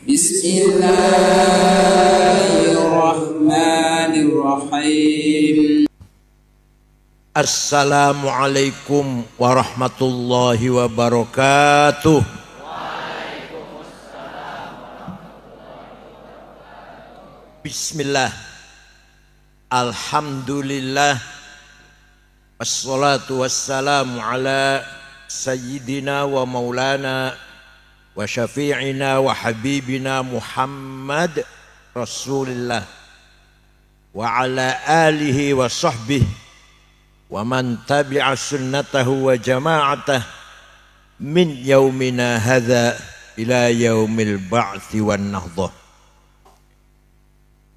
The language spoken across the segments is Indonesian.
Bismillahirrahmanirrahim. Assalamualaikum warahmatullahi wabarakatuh. Bismillah. Alhamdulillah. Wassalatu wassalamu ala sayyidina wa maulana wa syafi'ina wa habibina Muhammad Rasulillah wa ala alihi wa sahbihi wa man tabi'a sunnatahu wa jama'atah min yaumina hadha ila yaumil ba'thi wan nahdhah.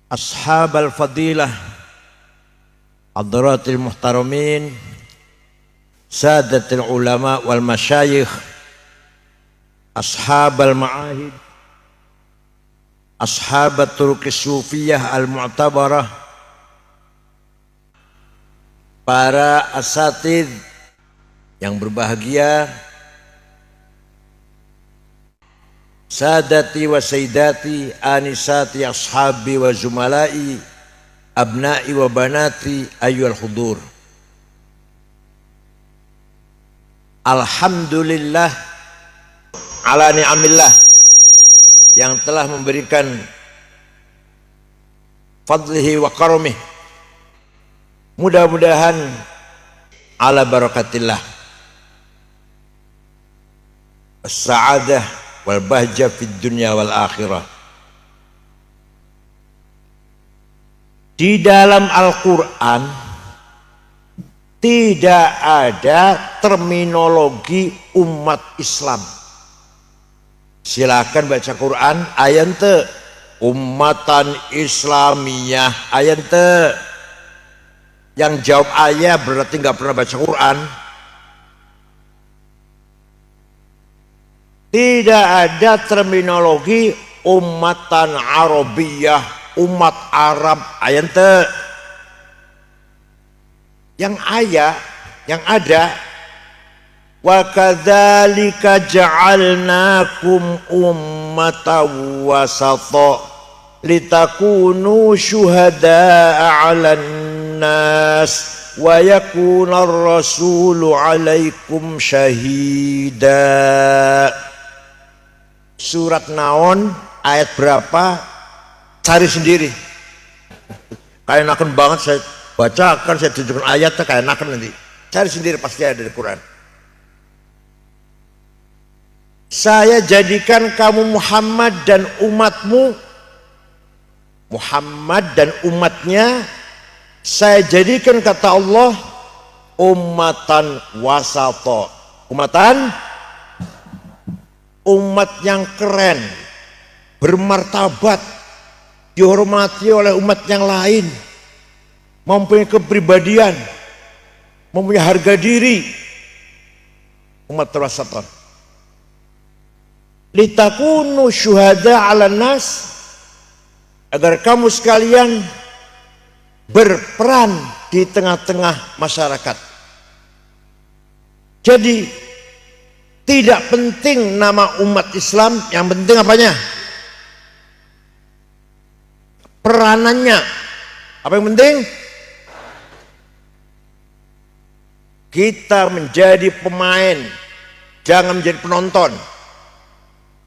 Ashabal fadilah, hadratil muhtaramin, sadatil ulama wal masyayikh, ashabal ma'ahid, ashabat turuqis sufiyah al mu'tabarah, para asatidz yang berbahagia, sadati wa sayyidati, anisati ashabi wa zumalai, abna'i wa banati, ayyuhal hudur. Alhamdulillah ala ni'amillah yang telah memberikan fadlihi wa karamih. Mudah-mudahan ala barakatillah as-sa'adah wal bahja fid dunya wal akhirah. Di dalam Al-Quran tidak ada terminologi umat Islam. Silakan baca Quran ayat te ummatan Islamiyah ayat te. Yang jawab ayat berarti nggak pernah baca Quran. Tidak ada terminologi ummatan Arabiyah, umat Arab ayat te. Yang ada wa kadzalika ja'alnakum ummatan wasata litakunu syuhada'a 'alan nas wa yakuna ar-rasulu 'alaikum syahida. Surat naon, ayat berapa, cari sendiri. Kayak naken banget saya bacakan, saya tunjukkan ayatnya kayak naken nanti. Cari sendiri, pasti ada di Quran. Saya jadikan kamu Muhammad dan umatmu, Muhammad dan umatnya, saya jadikan kata Allah ummatan wasata, umat yang keren, bermartabat, dihormati oleh umat yang lain, mempunyai kepribadian, mempunyai harga diri, umat wasata. Litakunu syuhada 'alan nas, agar kamu sekalian berperan di tengah-tengah masyarakat. Jadi tidak penting nama umat Islam, yang penting apanya? Peranannya. Apa yang penting? Kita menjadi pemain, jangan menjadi penonton.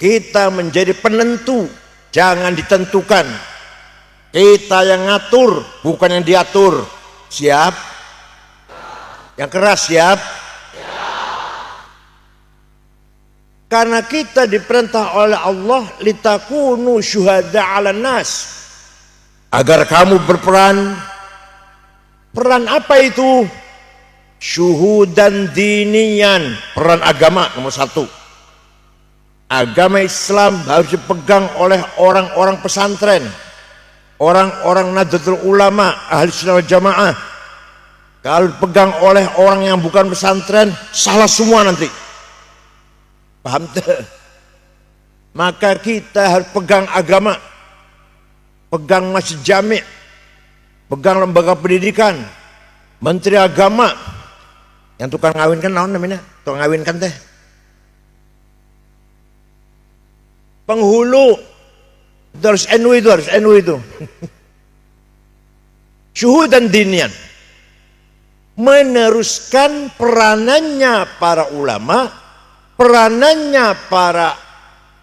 Kita menjadi penentu, jangan ditentukan. Kita yang ngatur, bukan yang diatur. Siap? Yang keras siap? Karena kita diperintah oleh Allah litakunu syuhada 'alan nas, agar kamu berperan. Peran apa itu? Syuhudan diniyan, peran agama nomor satu. Agama Islam harus dipegang oleh orang-orang pesantren, orang-orang Nahdlatul Ulama, ahli sunnah wal jamaah. Kalau dipegang oleh orang yang bukan pesantren, salah semua nanti. Paham tuh? Maka kita harus pegang agama, pegang masjid jami', pegang lembaga pendidikan, menteri agama, yang tukang ngawinkan naon namanya? Tukang ngawinkan teh. Penghulu Itu harus NU itu. Syuhudan dinian. Meneruskan peranannya para ulama, peranannya para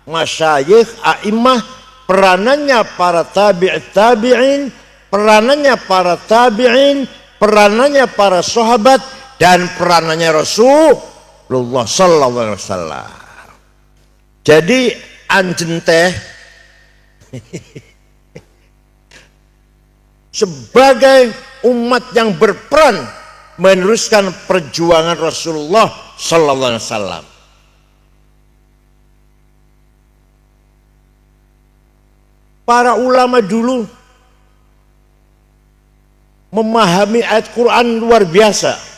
masyayikh, a'immah, peranannya para tabi'in, peranannya para tabi'in, peranannya para sahabat, dan peranannya Rasulullah sallallahu alaihi wasallam. Jadi anjen teh sebagai umat yang berperan meneruskan perjuangan Rasulullah sallallahu alaihi wasallam. Para ulama dulu memahami ayat Quran luar biasa.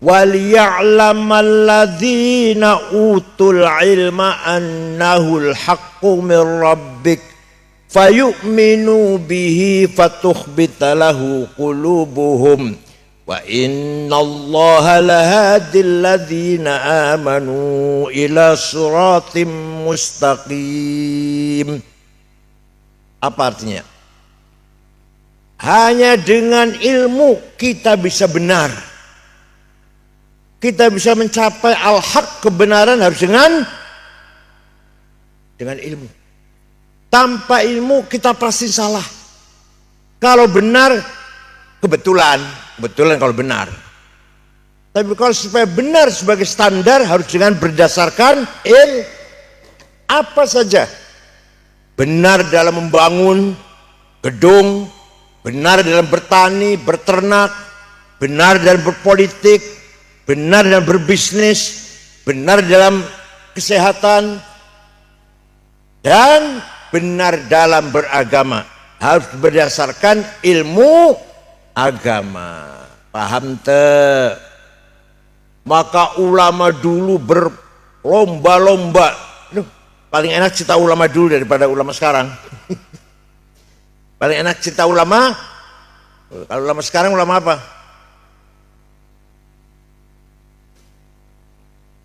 وَلِيَعْلَمَ الَّذِينَ أُوتُوا الْعِلْمَ أَنَّهُ الْحَقُّ مِنْ رَبِّكَ فَيُؤْمِنُوا بِهِ فَتُخْبِتَ لَهُ قُلُوبُهُمْ وَإِنَّ اللَّهَ لَهَادِي الَّذِينَ آمَنُوا إِلَى صِرَاطٍ مُسْتَقِيمٍ. Apa artinya? Hanya dengan ilmu kita bisa benar. Kita bisa mencapai al-haq, kebenaran harus dengan ilmu. Tanpa ilmu kita pasti salah. Kalau benar, kebetulan kalau benar. Tapi kalau supaya benar sebagai standar harus dengan berdasarkan apa saja. Benar dalam membangun gedung, benar dalam bertani, berternak, benar dalam berpolitik, benar dalam berbisnis, benar dalam kesehatan, dan benar dalam beragama. Harus berdasarkan ilmu agama. Paham te? Maka ulama dulu berlomba-lomba. Paling enak cerita ulama dulu daripada ulama sekarang. Paling enak cerita ulama. Kalau ulama sekarang ulama apa?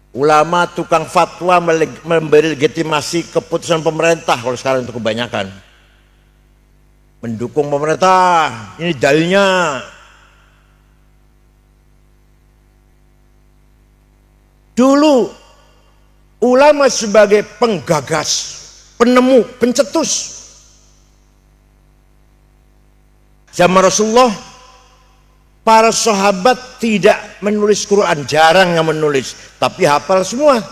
Ulama tukang fatwa memberi legitimasi keputusan pemerintah. Kalau sekarang itu kebanyakan mendukung pemerintah, ini dalilnya. Dulu ulama sebagai penggagas, penemu, pencetus. Zaman Rasulullah, para sahabat tidak menulis Quran, jarang yang menulis, tapi hafal semua.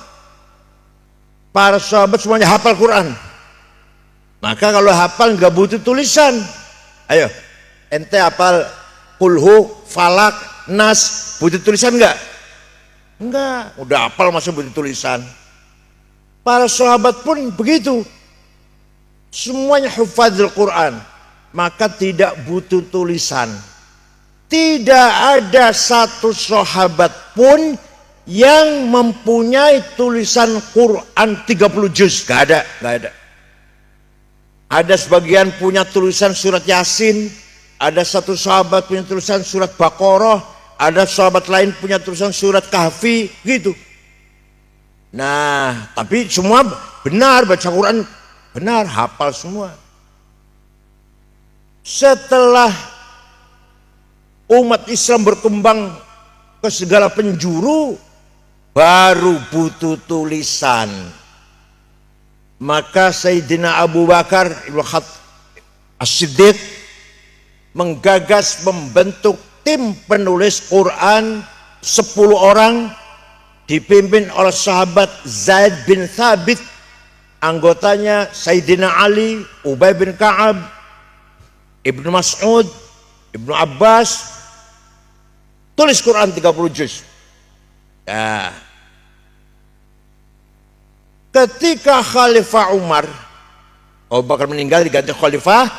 Para sahabat semuanya hafal Quran. Maka kalau hafal nggak butuh tulisan. Ayo, ente hafal kulhu, falak, nas, butuh tulisan nggak? Enggak, udah hafal masa butuh tulisan. Para sahabat pun begitu. Semuanya hufadzul Quran, maka tidak butuh tulisan. Tidak ada satu sahabat pun yang mempunyai tulisan Quran 30 juz. Gak ada. Ada sebagian punya tulisan surat Yasin, ada satu sahabat punya tulisan surat Baqarah, ada sahabat lain punya tulisan surat Kahfi, gitu. Nah, tapi semua benar, baca Quran benar, hafal semua. Setelah umat Islam berkembang ke segala penjuru, baru butuh tulisan. Maka Sayyidina Abu Bakar Ibnu As-Siddiq menggagas membentuk tim penulis Quran 10 orang dipimpin oleh sahabat Zaid bin Thabit, anggotanya Sayyidina Ali, Ubay bin Ka'ab, Ibnu Mas'ud, Ibnu Abbas. Tulis Quran 30 juz. Ya. Ketika Khalifah Umar, Abu Bakar meninggal diganti Khalifah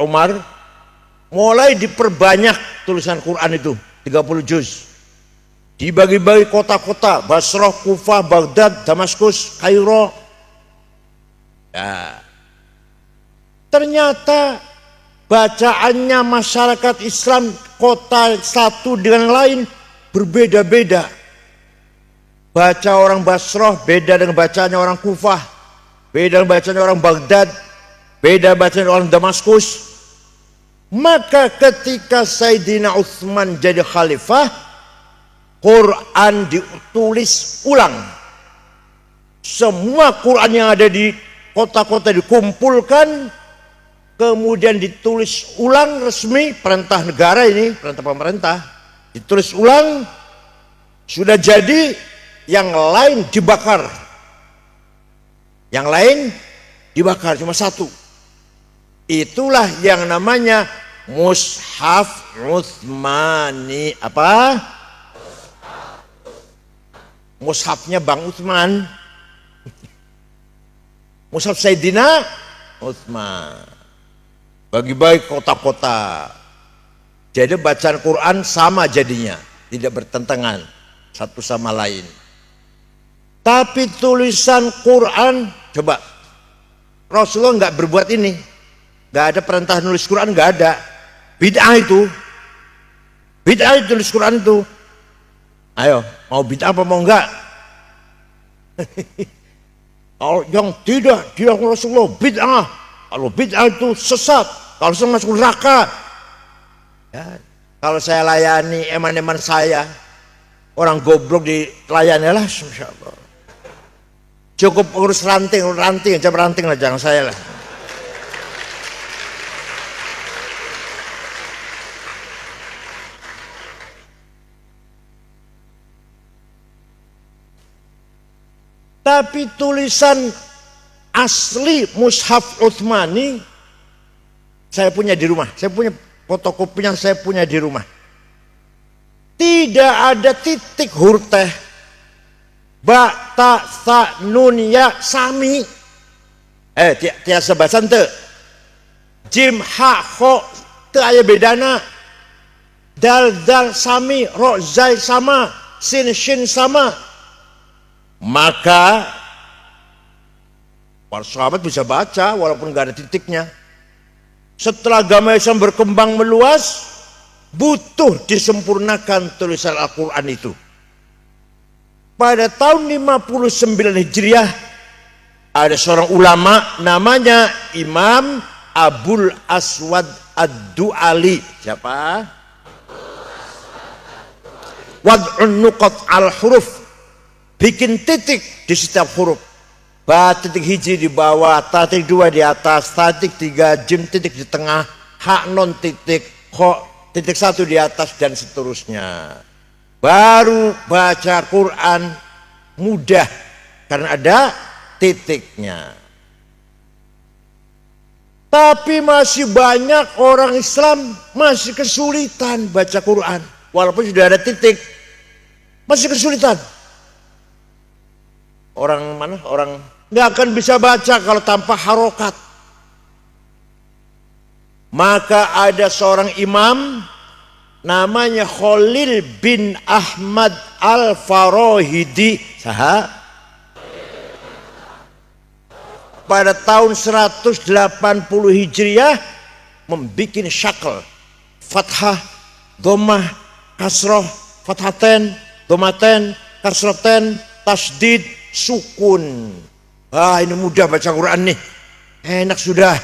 Umar, mulai diperbanyak tulisan Quran itu 30 juz. Dibagi-bagi kota-kota, Basrah, Kufah, Baghdad, Damaskus, Kairo. Ya. Ternyata bacaannya masyarakat Islam kota satu dengan lain berbeda-beda. Baca orang Basrah beda dengan bacaannya orang Kufah, beda bacaan orang Baghdad, beda bacaan orang Damaskus. Maka ketika Sayyidina Utsman jadi khalifah, Quran ditulis ulang. Semua Quran yang ada di kota-kota dikumpulkan, kemudian ditulis ulang resmi, perintah negara ini, perintah pemerintah, ditulis ulang, sudah jadi, yang lain dibakar. Yang lain dibakar, cuma satu. Itulah yang namanya Mushaf Utsmani. Apa? Mushafnya Bang Utsman. Mushaf Sayyidina Utsman. Bagi-bagi kota-kota. Jadi bacaan Quran sama jadinya, tidak bertentangan satu sama lain. Tapi tulisan Quran, coba Rasulullah nggak berbuat ini, nggak ada perintah nulis Quran, nggak ada. Bid'ah itu, bid'ah itu tulis Quran itu. Ayo, mau bid'ah apa mau enggak? Kalau yang tidak Rasulullah bid'ah. Kalau bid'ah itu sesat, kalau saya masuk neraka. Ya, kalau saya layani eman-eman saya, orang goblok dilayani lah, Masya Allah. Cukup urus ranting lah, jangan saya lah. Tapi tulisan asli Mushaf Utsmani saya punya di rumah. Saya punya fotokopinya, saya punya di rumah. Tidak ada titik huruf teh. Ba, ta, sa, nun, ya, sami. Tiasa bahasan te. Jim, ha, kho, te aya bedana. Dal, sami, ro, zai sama, sin, shin sama. Maka para sahabat bisa baca walaupun gak ada titiknya. Setelah agama Islam berkembang meluas, butuh disempurnakan tulisan Al-Quran itu. Pada tahun 59 Hijriah, ada seorang ulama namanya Imam Abul Aswad Ad-Du'ali. Siapa? Wad'un nuqat al-huruf. Bikin titik di setiap huruf. Ba titik hiji di bawah, ta titik dua di atas, ta titik tiga, jim titik di tengah, ha non titik, kho titik satu di atas, dan seterusnya. Baru baca Quran mudah karena ada titiknya. Tapi masih banyak orang Islam masih kesulitan baca Quran. Walaupun sudah ada titik, masih kesulitan. Orang mana? Orang nggak akan bisa baca kalau tanpa harokat. Maka ada seorang imam namanya Khalil bin Ahmad Al-Farahidi. Saha? Pada tahun 180 Hijriah membikin syakl, fathah, dhammah, kasroh, fathaten, dhammaten, kasroten, tasdid, sukun. Ini mudah baca Quran nih, enak sudah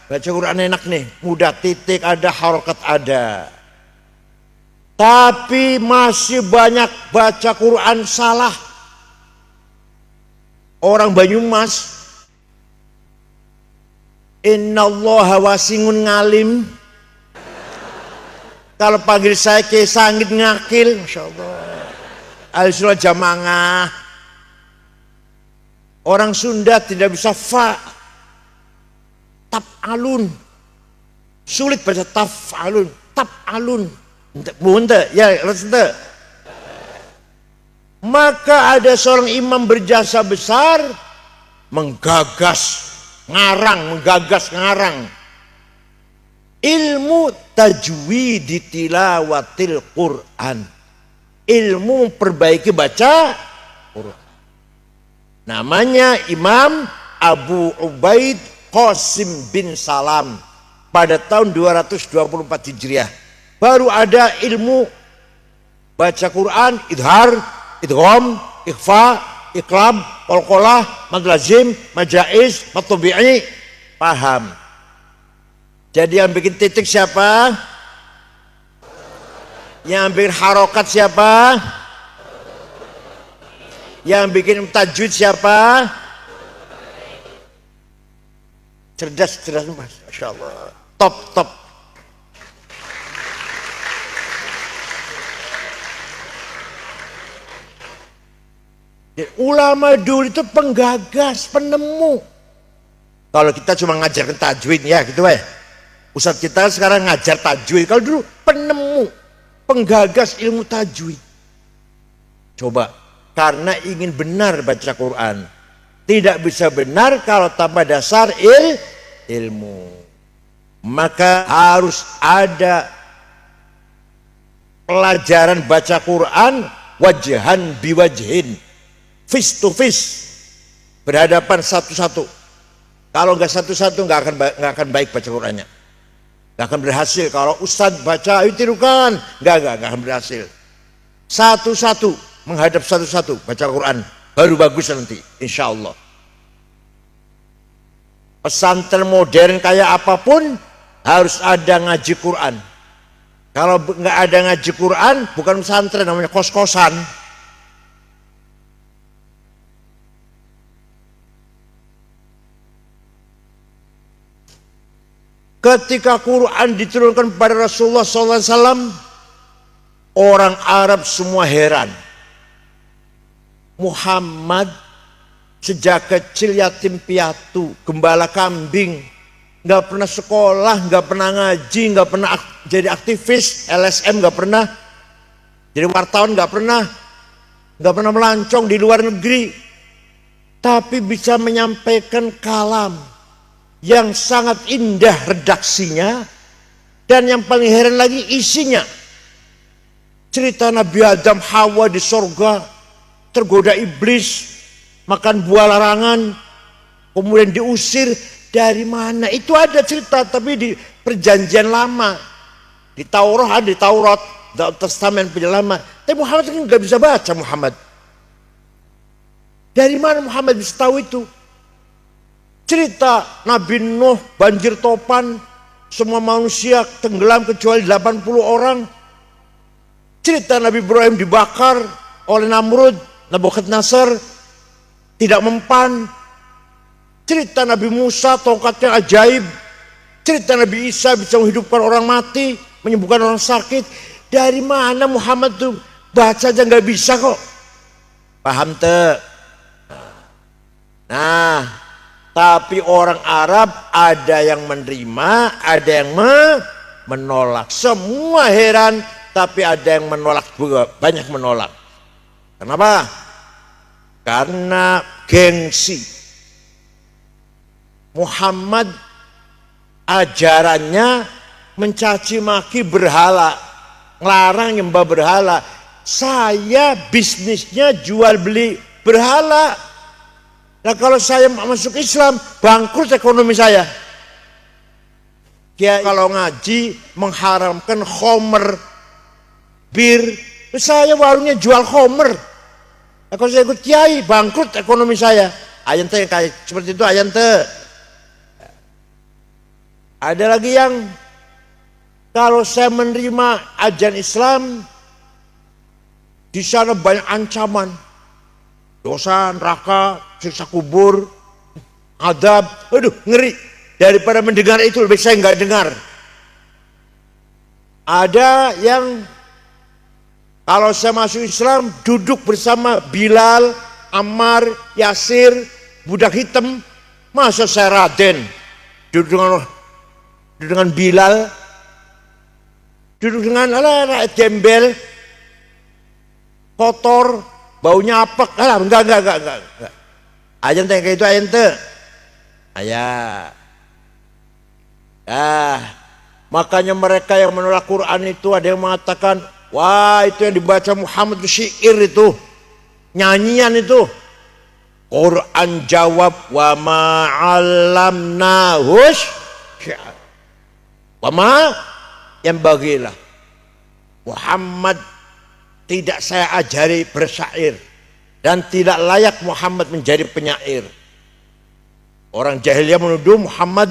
baca Quran, enak nih, mudah, titik ada, harokat ada. Tapi masih banyak baca Quran salah. Orang Banyumas, innallaha wasingun ngalim. Kalau panggil saya ke sangit ngakil, Masya Allah. Al-Surah Jamangah. Orang Sunda tidak bisa fa, taf'alun. Sulit baca taf'alun, taf'alun. Bunte, ya, rente. Maka ada seorang imam berjasa besar menggagas ngarang ilmu tajwid tilawatil Quran. Ilmu memperbaiki baca Quran. Namanya Imam Abu Ubaid Qasim bin Salam. Pada tahun 224 Hijriah baru ada ilmu baca Quran, idhar, idgham, ikhfa, iqlab, qalqalah, mad lazim, mad jaiz, mad tabi'i, paham. Jadi yang bikin titik siapa? Yang bikin harokat siapa? Yang bikin tajwid siapa? Cerdas Mas, Masya Allah. Top. Ulama dulu itu penggagas, penemu. Kalau kita cuma ngajarkan tajwid ya gitu ya. Ustadz kita sekarang ngajar tajwid. Kalau dulu penemu, penggagas ilmu tajwid. Coba, karena ingin benar baca Quran. Tidak bisa benar kalau tanpa dasar ilmu. Maka harus ada pelajaran baca Quran wajhan biwajhin. Face to face, berhadapan satu-satu. Kalau nggak satu-satu nggak akan baik baca Qurannya, nggak akan berhasil. Kalau Ustadz baca ayo tirukan, nggak akan berhasil. Satu-satu, menghadap satu-satu baca Quran, baru bagus nanti, insya Allah. Pesantren modern kayak apapun harus ada ngaji Quran. Kalau nggak ada ngaji Quran, bukan pesantren, namanya kos-kosan. Ketika Quran diturunkan kepada Rasulullah SAW, orang Arab semua heran. Muhammad sejak kecil yatim piatu, gembala kambing, nggak pernah sekolah, nggak pernah ngaji, nggak pernah jadi aktivis, LSM nggak pernah, jadi wartawan nggak pernah melancong di luar negeri, tapi bisa menyampaikan kalam yang sangat indah redaksinya, dan yang paling heran lagi isinya. Cerita Nabi Adam Hawa di sorga, tergoda iblis, makan buah larangan, kemudian diusir. Dari mana? Itu ada cerita, tapi di perjanjian lama. Di Taurat, Dalam Testament perjanjian lama. Tapi Muhammad kan nggak bisa baca Muhammad. Dari mana Muhammad bisa tahu itu? Cerita Nabi Nuh, banjir topan, semua manusia tenggelam kecuali 80 orang. Cerita Nabi Ibrahim dibakar oleh Namrud, Nabukadnezar, tidak mempan. Cerita Nabi Musa, tongkatnya ajaib. Cerita Nabi Isa bisa menghidupkan orang mati, menyembuhkan orang sakit. Dari mana Muhammad tuh baca aja nggak bisa kok. Paham tuh? Nah, tapi orang Arab ada yang menerima, ada yang menolak. Semua heran, tapi ada yang menolak juga, banyak menolak. Kenapa? Karena gengsi. Muhammad ajarannya mencaci maki berhala, ngelarang nyembah berhala. Saya bisnisnya jual beli berhala. Nah kalau saya masuk Islam, bangkrut ekonomi saya. Kiai kalau ngaji mengharamkan khomer, bir, saya warungnya jual khomer. Nah, kalau saya ikut kiai, bangkrut ekonomi saya. Ayan teh kayak seperti itu, ayan teh. Ada lagi yang kalau saya menerima ajaran Islam, di sana banyak ancaman. Dosa, neraka, siksa kubur, adab, aduh ngeri. Daripada mendengar itu lebih saya nggak dengar. Ada yang kalau saya masuk Islam duduk bersama Bilal, Ammar, Yasir, budak hitam, masa saya Raden duduk dengan Bilal, duduk dengan rakyat gembel, kotor, baunya apek, enggak. Ajan teh kayak itu ajan teh. Ayah. Makanya mereka yang menolak Quran itu ada yang mengatakan, wah itu yang dibaca Muhammad itu syair itu, nyanyian itu. Quran jawab, wa ma'allamnahus syair. Wa ma yang bagilah Muhammad tidak saya ajari bersyair. dan tidak layak Muhammad menjadi penyair. Orang jahiliyah menuduh Muhammad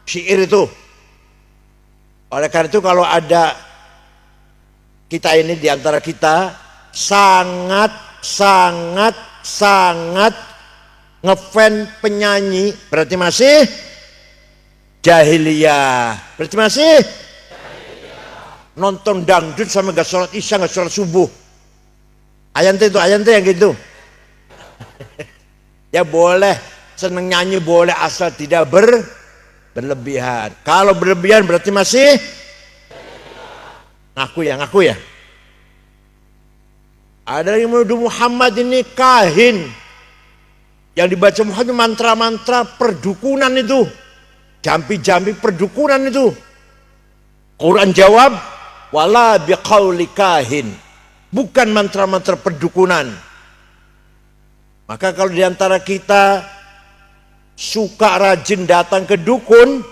syair itu. Oleh karena itu kalau ada kita ini di antara kita sangat ngefans penyanyi, berarti masih jahiliyah. Berarti masih nonton dangdut sama gak sholat isya, gak sholat subuh. Ayante yang gitu. Ya boleh, seneng nyanyi boleh asal tidak berlebihan. Kalau berlebihan berarti masih ngaku ya. Ada yang menuduh Muhammad ini kahin. Yang dibaca Muhammad mantra-mantra perdukunan itu. Jampi-jampi perdukunan itu. Quran jawab, wala biqauli kahin. Bukan mantra-mantra perdukunan. Maka kalau diantara kita suka rajin datang ke dukun,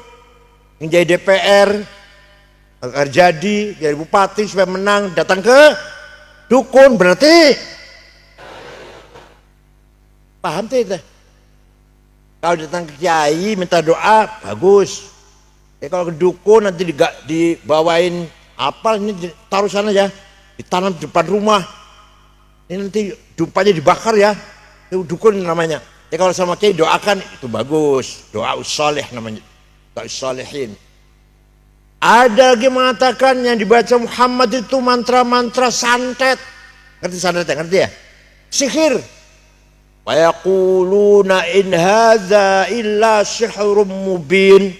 menjadi DPR, agar jadi bupati supaya menang, datang ke dukun berarti paham tidak? Kalau datang ke kiai minta doa bagus. Kalau ke dukun nanti dibawain apa ini taruh sana ya, ditanam di depan rumah. Ini nanti dumpanya dibakar ya. Itu dukun namanya. Kalau sama kiai doakan itu bagus. Doa ussoleh namanya. Doa ussolihin. Ada lagi mengatakan yang dibaca Muhammad itu mantra-mantra santet. Ngerti santet ya? Ngerti ya? Sihir. Wa yaquluna in hadza illa sihrun mubin.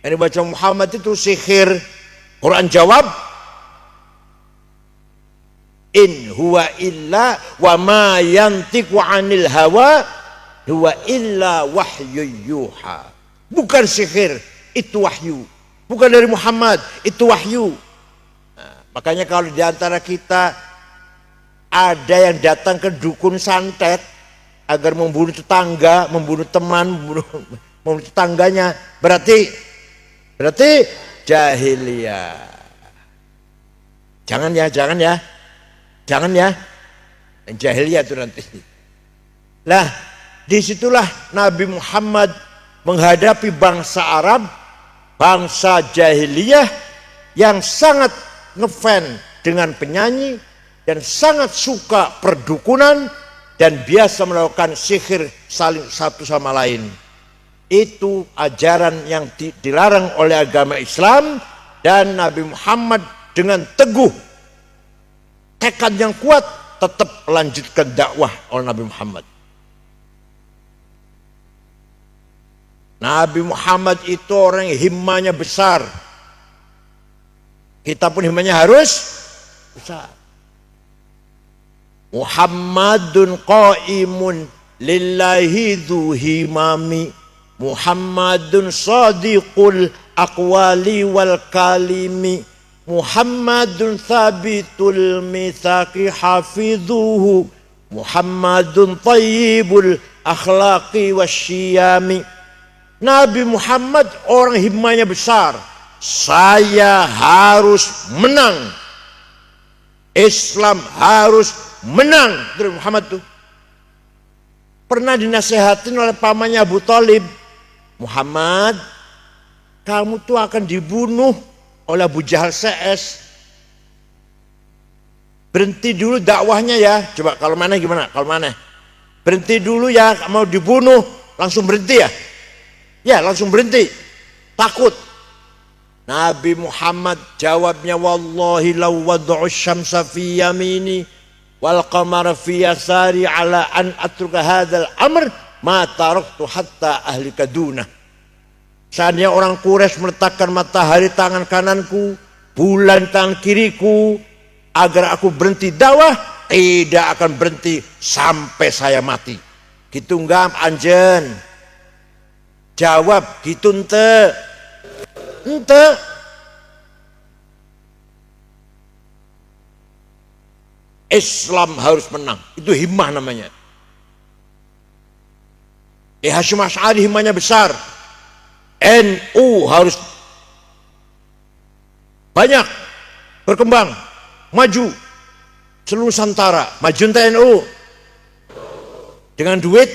Yang dibaca Muhammad itu sihir. Quran jawab, in huwa illa wa ma yantiqu 'anil hawa huwa illa wahyu yuha. Bukan sihir, itu wahyu. Bukan dari Muhammad, itu wahyu. Nah, makanya kalau di antara kita ada yang datang ke dukun santet agar membunuh tetangga, membunuh teman, membunuh tetangganya, berarti jahiliyah. Jangan ya. Jahiliyah itu nanti. Lah, disitulah Nabi Muhammad menghadapi bangsa Arab, bangsa jahiliyah yang sangat ngefans dengan penyanyi dan sangat suka perdukunan dan biasa melakukan sihir saling satu sama lain. Itu ajaran yang dilarang oleh agama Islam, dan Nabi Muhammad dengan teguh tekad yang kuat tetap melanjutkan dakwah oleh Nabi Muhammad. Nabi Muhammad itu orang yang himmanya besar. Kita pun himmanya harus besar. Muhammadun qaimun lillahi dhu himami. Muhammadun sadiqul aqwali wal kalimi. Muhammadun thabitul mitsaqi hafidhuhu. Muhammadun tayyibul akhlaqi wasyiyami. Nabi Muhammad orang himmanya besar. Saya harus menang. Islam harus menang. Nabi Muhammad tuh pernah dinasehatin oleh pamannya Abu Thalib. Muhammad, kamu tuh akan dibunuh oleh Abu Jahal CS. Berhenti dulu dakwahnya ya. Coba kalau mana gimana? Kalau mana? Berhenti dulu ya, mau dibunuh langsung berhenti ya? Ya langsung berhenti, takut. Nabi Muhammad jawabnya, wallahi law wad'u syamsa fi yamini wal qamara fi yasari ala an atruka hadzal amr ma taraktu hatta ahlika dunah. Seandainya orang Quraisy meletakkan matahari tangan kananku, bulan tangan kiriku, agar aku berhenti dakwah, tidak akan berhenti sampai saya mati. Gitu enggak anjen? Jawab gitu ente. Islam harus menang. Itu himmah namanya. Hasyim Asy'ari himmahnya besar. NU harus banyak berkembang, maju seluruh Nusantara. Maju NU. Dengan duit?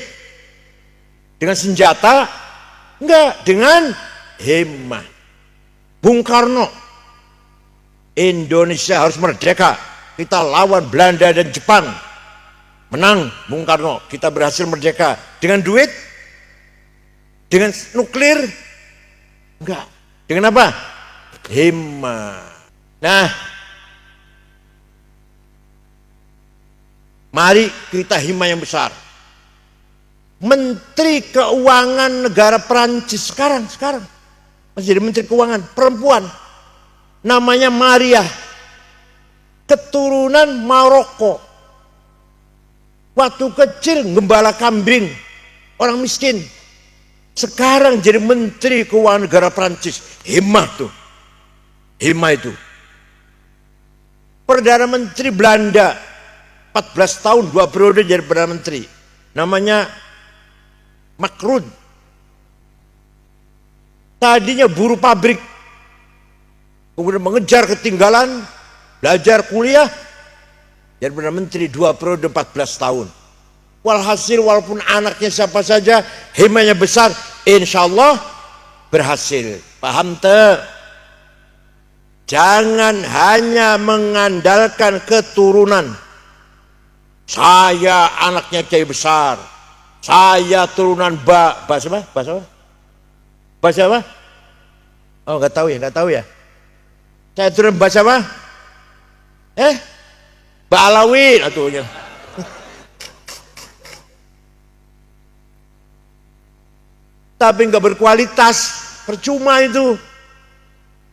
Dengan senjata? Enggak, dengan himmah. Bung Karno, Indonesia harus merdeka. Kita lawan Belanda dan Jepang. Menang Bung Karno, kita berhasil merdeka. Dengan duit? Dengan nuklir? Enggak. Dengan apa? Himmah. Nah, mari kita himmah yang besar. Menteri Keuangan negara Perancis sekarang masih jadi Menteri Keuangan, perempuan, namanya Maria, keturunan Maroko. Waktu kecil gembala kambing, orang miskin. Sekarang jadi Menteri Keuangan negara Perancis. Himmah tuh, himmah itu. Perdana Menteri Belanda 14 tahun 2 periode jadi Perdana Menteri, namanya Macron. Tadinya buruh pabrik, kemudian mengejar ketinggalan, belajar kuliah, jadi Perdana Menteri 2 periode 14 tahun. Walhasil walaupun anaknya siapa saja, himmahnya besar, insya Allah berhasil. Paham tak? Jangan hanya mengandalkan keturunan. Saya anaknya kiai besar, saya turunan bahasa apa? Bahasa apa? Oh, nggak tahu ya. Saya turunan bahasa apa? Balawi atuhnya. Tapi nggak berkualitas, percuma itu.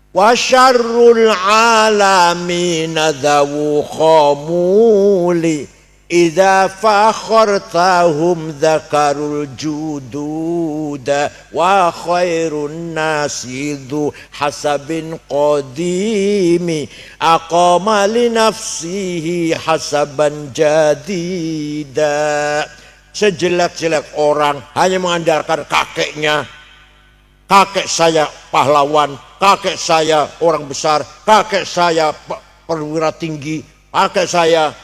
Wa syarrul alamin dzawu khamuli idza fakhartahum dzakarul jududa wa khairun nasidu hasabin qadimi aqama li nafsihi hasaban jadida. Sejelek-jelek orang hanya mengandalkan kakeknya. Kakek saya pahlawan, kakek saya orang besar, kakek saya perwira tinggi, kakek saya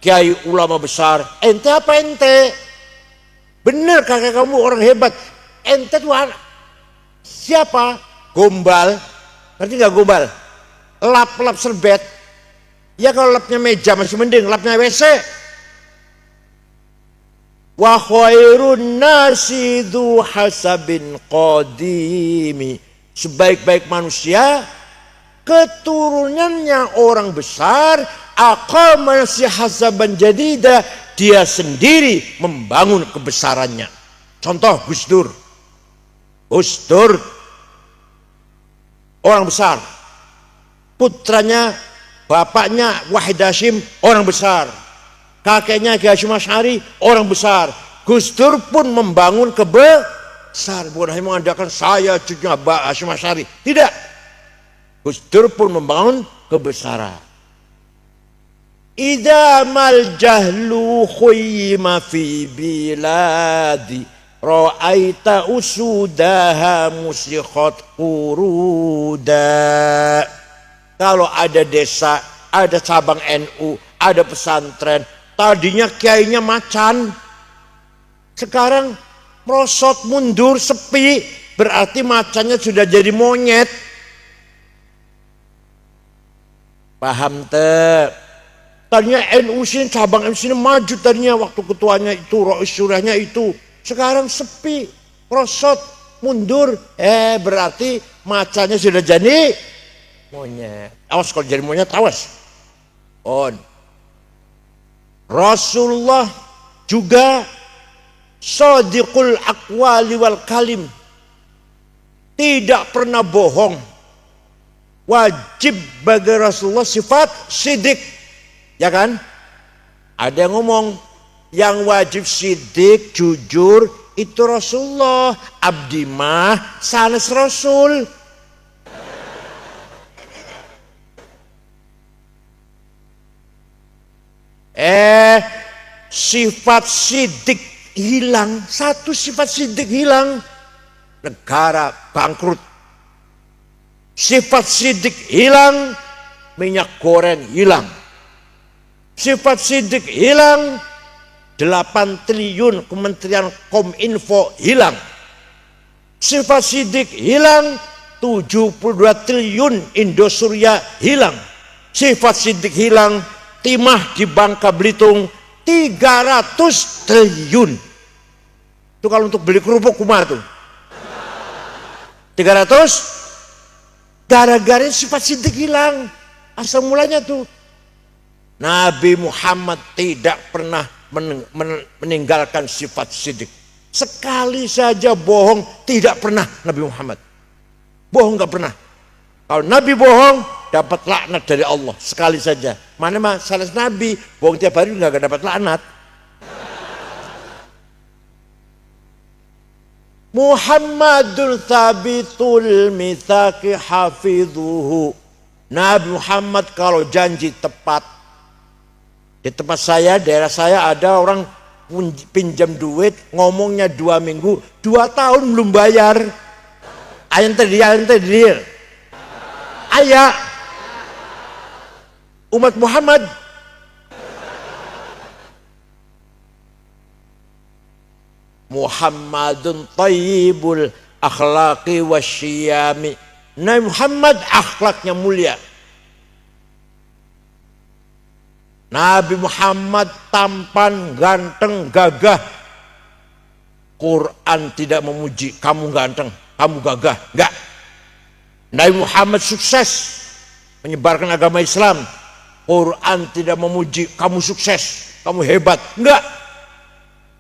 kiai ulama besar. Ente apa ente? Bener kakek kamu orang hebat. Ente tuh anak siapa? Gombal. Ngerti gak gombal? Lap-lap serbet. Ya kalau lapnya meja masih mending, lapnya WC. Wa khairun nasi dzu hasabin qadimi. Sebaik-baik manusia keturunannya orang besar, aqama si hasaban jadida, dia sendiri membangun kebesarannya. Contoh Gus Dur orang besar, putranya bapaknya Wahid Hasyim orang besar, kakeknya Kiai Hasyim Asy'ari orang besar. Gus Dur pun membangun kebesaran, bukan hanya mengandalkan saya cucunya Hasyim Asy'ari, tidak. Gus Dur pun membangun kebesaran. Idza mal jahlu khuyyima fi biladi ra'aita usudaha musikhat quruda. Kalau ada desa, ada cabang NU, ada pesantren, tadinya kiainya macan, sekarang merosot mundur sepi, berarti macannya sudah jadi monyet. Paham tak? Tadinya NU sini, cabang NU sini maju tadinya waktu ketuanya itu, Rois Syurahnya itu, sekarang sepi, merosot, mundur, berarti macannya sudah jadi monyet. Awas kalau jadi monyet, awas. Rasulullah juga shadiqul aqwali wal kalim, tidak pernah bohong. Wajib bagi Rasulullah sifat sidik, ya kan? Ada yang ngomong yang wajib sidik, jujur itu Rasulullah, abdi mah sanes Rasul. Sifat sidik hilang, satu sifat sidik hilang, negara bangkrut. Sifat sidik hilang, minyak goreng hilang. Sifat sidik hilang, 8 triliun Kementerian Kominfo hilang. Sifat sidik hilang, 72 triliun Indosuria hilang. Sifat sidik hilang, timah di Bangka Belitung 300 triliun. Itu kalau untuk beli kerupuk kumaha tuh? 300 gara-gara sifat sidik hilang. Asal mulanya tuh Nabi Muhammad tidak pernah meninggalkan sifat sidik. Sekali saja bohong tidak pernah Nabi Muhammad. Bohong nggak pernah. Kalau Nabi bohong dapat laknat dari Allah sekali saja. Mana mah salah Nabi bohong tiap hari nggak dapat laknat. Muhammadun thabitul mitsaqi hafidhuhu. Nabi Muhammad kalau janji tepat. Di tempat saya, daerah saya ada orang pinjam duit, ngomongnya 2 minggu, 2 tahun belum bayar. Ayah tadi, ayah umat Muhammad. Muhammadun tayyibul akhlaqi wasyiyami. Nabi Muhammad akhlaknya mulia. Nabi Muhammad tampan, ganteng, gagah. Quran tidak memuji kamu ganteng, kamu gagah, enggak. Nabi Muhammad sukses menyebarkan agama Islam. Quran tidak memuji kamu sukses, kamu hebat, enggak.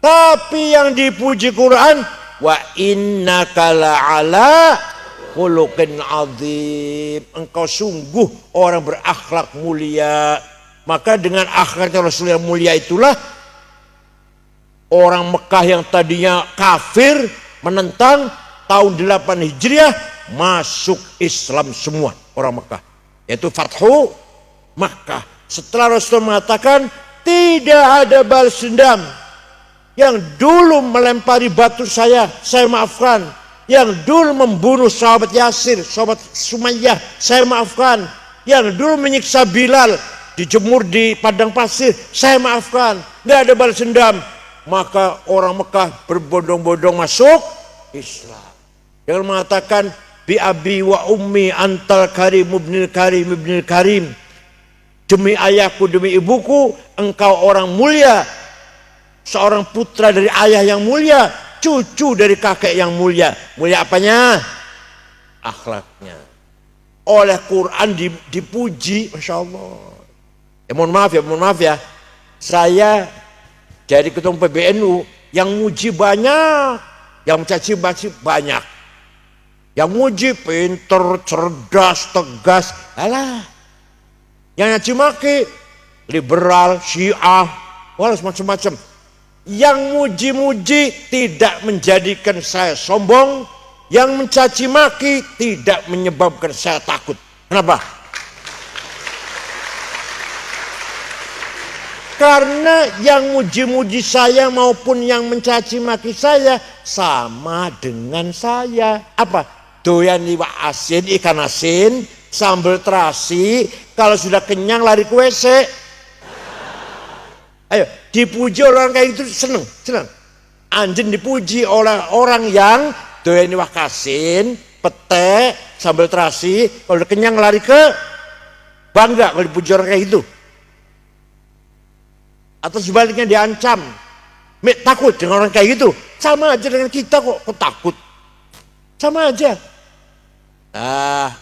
Tapi yang dipuji Quran, wa innaka la'ala khuluqin azim. Engkau sungguh orang berakhlak mulia. Maka dengan akhlak Rasul yang mulia itulah orang Mekah yang tadinya kafir menentang tahun 8 Hijriah masuk Islam semua orang Mekah. Yaitu Fathu Makkah. Setelah Rasul mengatakan tidak ada balas dendam. Yang dulu melempari batu saya maafkan. Yang dulu membunuh sahabat Yasir, sahabat Sumayyah, saya maafkan. Yang dulu menyiksa Bilal, dijemur di padang pasir, saya maafkan. Nggak ada balas dendam. Maka orang Mekah berbondong-bondong masuk Islam. Yang mengatakan bi abi wa ummi antal karim ibnil karim ibnil karim. Demi ayahku, demi ibuku, engkau orang mulia. Seorang putra dari ayah yang mulia, cucu dari kakek yang mulia. Mulia apanya? Akhlaknya. Oleh Quran dipuji, Masya Allah. Mohon maaf ya. Saya jadi ketua PBNU yang muji banyak, yang mencaci maki banyak. Yang muji pinter, cerdas, tegas. Alah. Yang nyaci maki liberal, Syiah, walau macam-macam. Yang muji-muji tidak menjadikan saya sombong, yang mencaci maki tidak menyebabkan saya takut. Kenapa? Karena yang muji-muji saya maupun yang mencaci maki saya sama dengan saya. Apa? Doyan iwak asin, ikan asin, sambal terasi, kalau sudah kenyang lari ke WC. Ayo, dipuji orang kayak gitu seneng. Anjen dipuji oleh orang yang doyan iwak asin, pete, sambal terasi, kalau udah kenyang lari ke bangga kalau dipuji orang kayak gitu. Atau sebaliknya diancam, takut dengan orang kayak gitu. Sama aja dengan kita kok takut. Sama aja.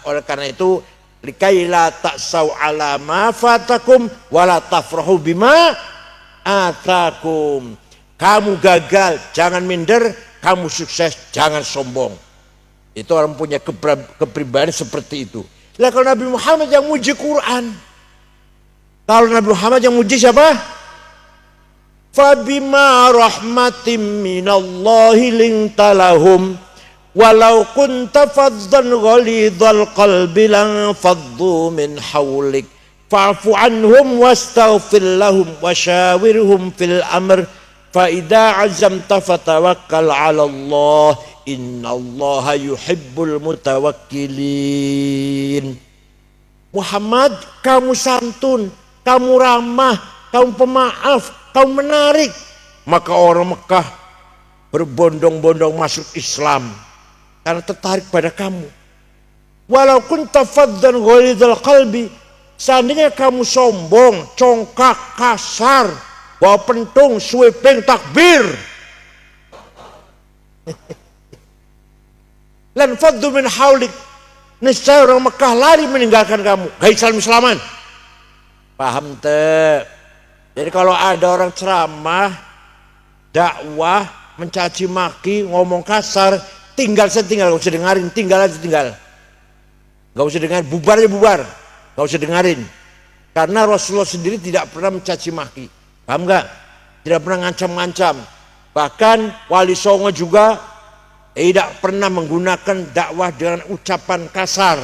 Oleh karena itu, likaila ta'sau ala ma fatakum wala tafrahu bima atakum. Kamu gagal, jangan minder. Kamu sukses, jangan sombong. Itu orang punya kepribadian seperti itu. Lah kalau Nabi Muhammad yang muji Quran. Kalau Nabi Muhammad yang muji siapa? Fabima rahmatim minallahi lintalahum walau kunta fadzan ghalidhal qalbi lan faddu min hawlik fa'fu anhum wastaghfir lahum wasyawirhum fil amr fa idza azamta fatawakkal 'ala Allah innallaha yuhibbul mutawakkilin. Muhammad, kamu santun, kamu ramah, kamu pemaaf, kamu menarik. maka orang Mekah berbondong-bondong masuk Islam karena tertarik pada kamu. Walau kunta faddan ghalidhal qalbi, seandainya kamu sombong, congkak, kasar, bawa pentung, sweeping, takbir, lan faddu min haulik, niscaya orang Mekah lari meninggalkan kamu. Hai Islam-Islaman, paham teh? Jadi kalau ada orang ceramah, dakwah, mencaci maki, ngomong kasar, tinggal saya tinggal, gak usah dengerin, tinggal aja tinggal. Gak usah dengerin, bubar aja bubar, gak usah dengerin. Karena Rasulullah sendiri tidak pernah mencaci maki, paham gak? Tidak pernah ngancam-ngancam. Bahkan Wali Songo juga tidak pernah menggunakan dakwah dengan ucapan kasar,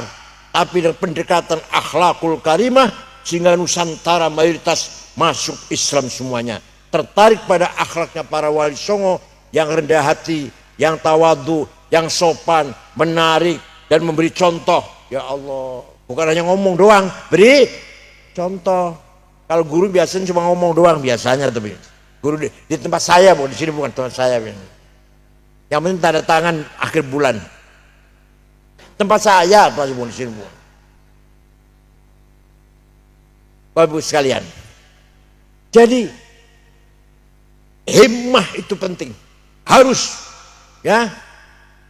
tapi dengan pendekatan akhlakul karimah, sehingga Nusantara mayoritas masuk Islam semuanya. Tertarik pada akhlaknya para Wali Songo yang rendah hati, yang tawadu, yang sopan, menarik, dan memberi contoh. Ya Allah, bukan hanya ngomong doang, beri contoh. Kalau guru biasanya cuma ngomong doang biasanya, tapi guru di tempat saya, di sini bukan tempat saya. Yang penting tanda tangan akhir bulan. Tempat saya, di sini bukan. Bapak Ibu sekalian, jadi himmah itu penting. Harus, ya,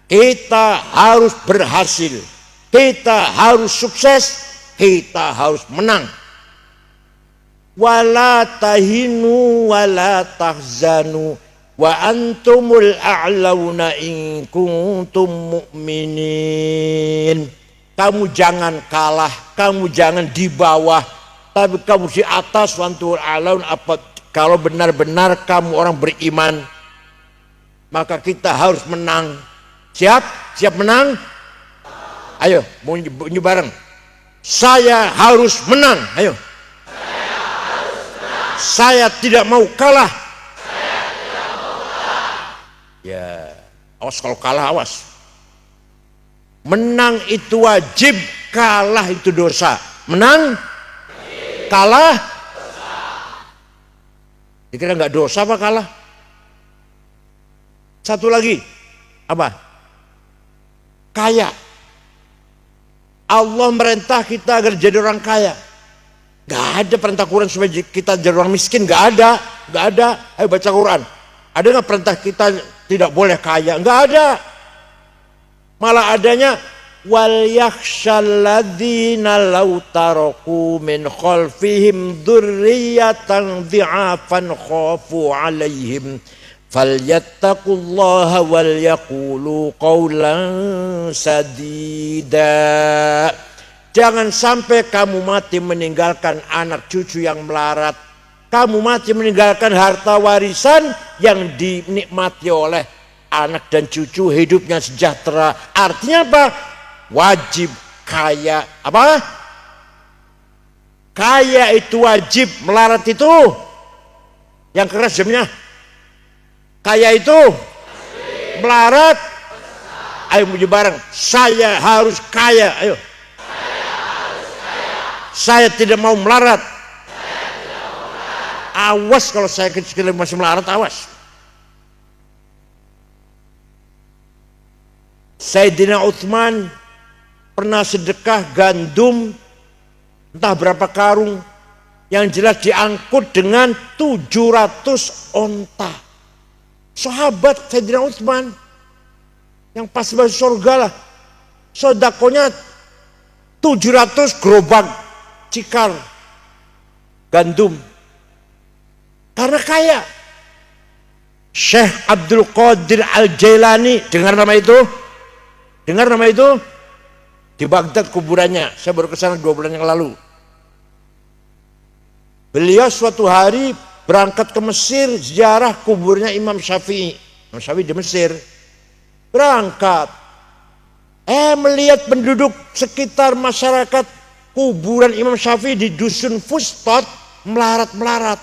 kita harus berhasil, kita harus sukses, kita harus menang. Wala tahinu wala tahzanu wa antumul a'launa in kuntum mu'minin. Kamu jangan kalah, kamu jangan di bawah, tapi kamu di atas. Wantul alaun, apa kalau benar-benar kamu orang beriman, maka kita harus menang. Siap? Siap menang? Ayo, bunyi bareng. Saya harus menang. Ayo. Saya tidak mau kalah. Ya, awas kalau kalah, awas. Menang itu wajib, kalah itu dosa. Menang, kalah, dikira nggak dosa apa kalah? Satu lagi, apa? Kaya. Allah merintah kita agar jadi orang kaya. Gak ada perintah Quran supaya kita jadi orang miskin, gak ada, gak ada. Ayo baca Quran. Ada nggak perintah kita tidak boleh kaya? Gak ada. Malah adanya wal yakhshal ladzina law taraku min khalfihim dzurriyyatan dhi'afan khafu 'alaihim falyattaqullaha wal yaqulu qawlan sadida. Jangan sampai kamu mati meninggalkan anak cucu yang melarat, kamu mati meninggalkan harta warisan yang dinikmati oleh anak dan cucu, hidupnya sejahtera. Artinya apa? Wajib kaya. Apa? Kaya itu wajib, melarat itu yang keras jamnya. Kaya itu melarat. Ayo muji bareng. Saya harus kaya. Ayo. Saya tidak mau melarat. Awas kalau saya kecil masih melarat, awas. Sayyidina Utsman pernah sedekah gandum entah berapa karung, yang jelas diangkut dengan 700 onta. Sahabat Sayyidina Utsman yang pasti masuk surga lah, sedekahnya 700 gerobak cikal gandum, karena kaya. Syekh Abdul Qadir Al-Jailani, dengar nama itu? Dengar nama itu? Di Baghdad kuburannya, saya baru kesana 2 bulan yang lalu. Beliau suatu hari berangkat ke Mesir, ziarah kuburnya Imam Syafi'i. Imam Syafi'i di Mesir. Berangkat, melihat penduduk sekitar masyarakat kuburan Imam Syafi'i di dusun Fustat melarat-melarat.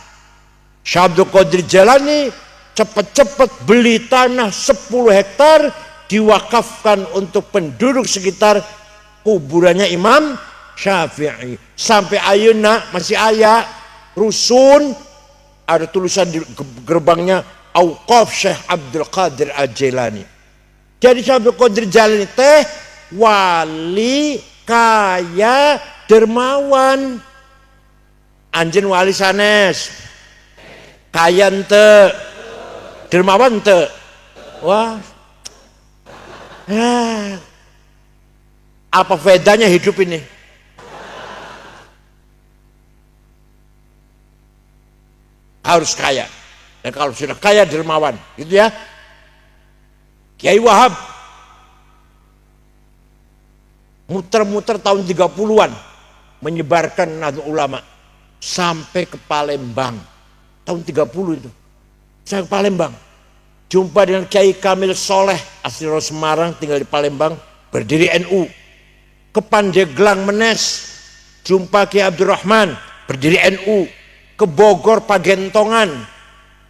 Syekh Abdul Qadir Jailani cepat-cepat beli tanah 10 hektar, diwakafkan untuk penduduk sekitar kuburannya Imam Syafi'i. Sampai ayeuna masih aya rusun, ada tulisan di gerbangnya Auqaf Syekh Abdul Qadir Al-Jailani. Jadi Syekh Abdul Qadir Jailani teh wali kaya dermawan. Anjen wali sanes. Kaya ente, dermawan ente. Wah. Apa bedanya hidup ini? Harus kaya. Dan kalau sudah kaya dermawan, gitu ya. Kiai Wahab muter-muter tahun 30-an menyebarkan Nahdlatul Ulama sampai ke Palembang. Tahun 30 itu. Saya ke Palembang. Jumpa dengan Kiai Kamil Soleh, asli orang Semarang, tinggal di Palembang, berdiri NU. Ke Pandeglang Menes, jumpa Kiai Abdurrahman, berdiri NU. Ke Bogor Pagentongan,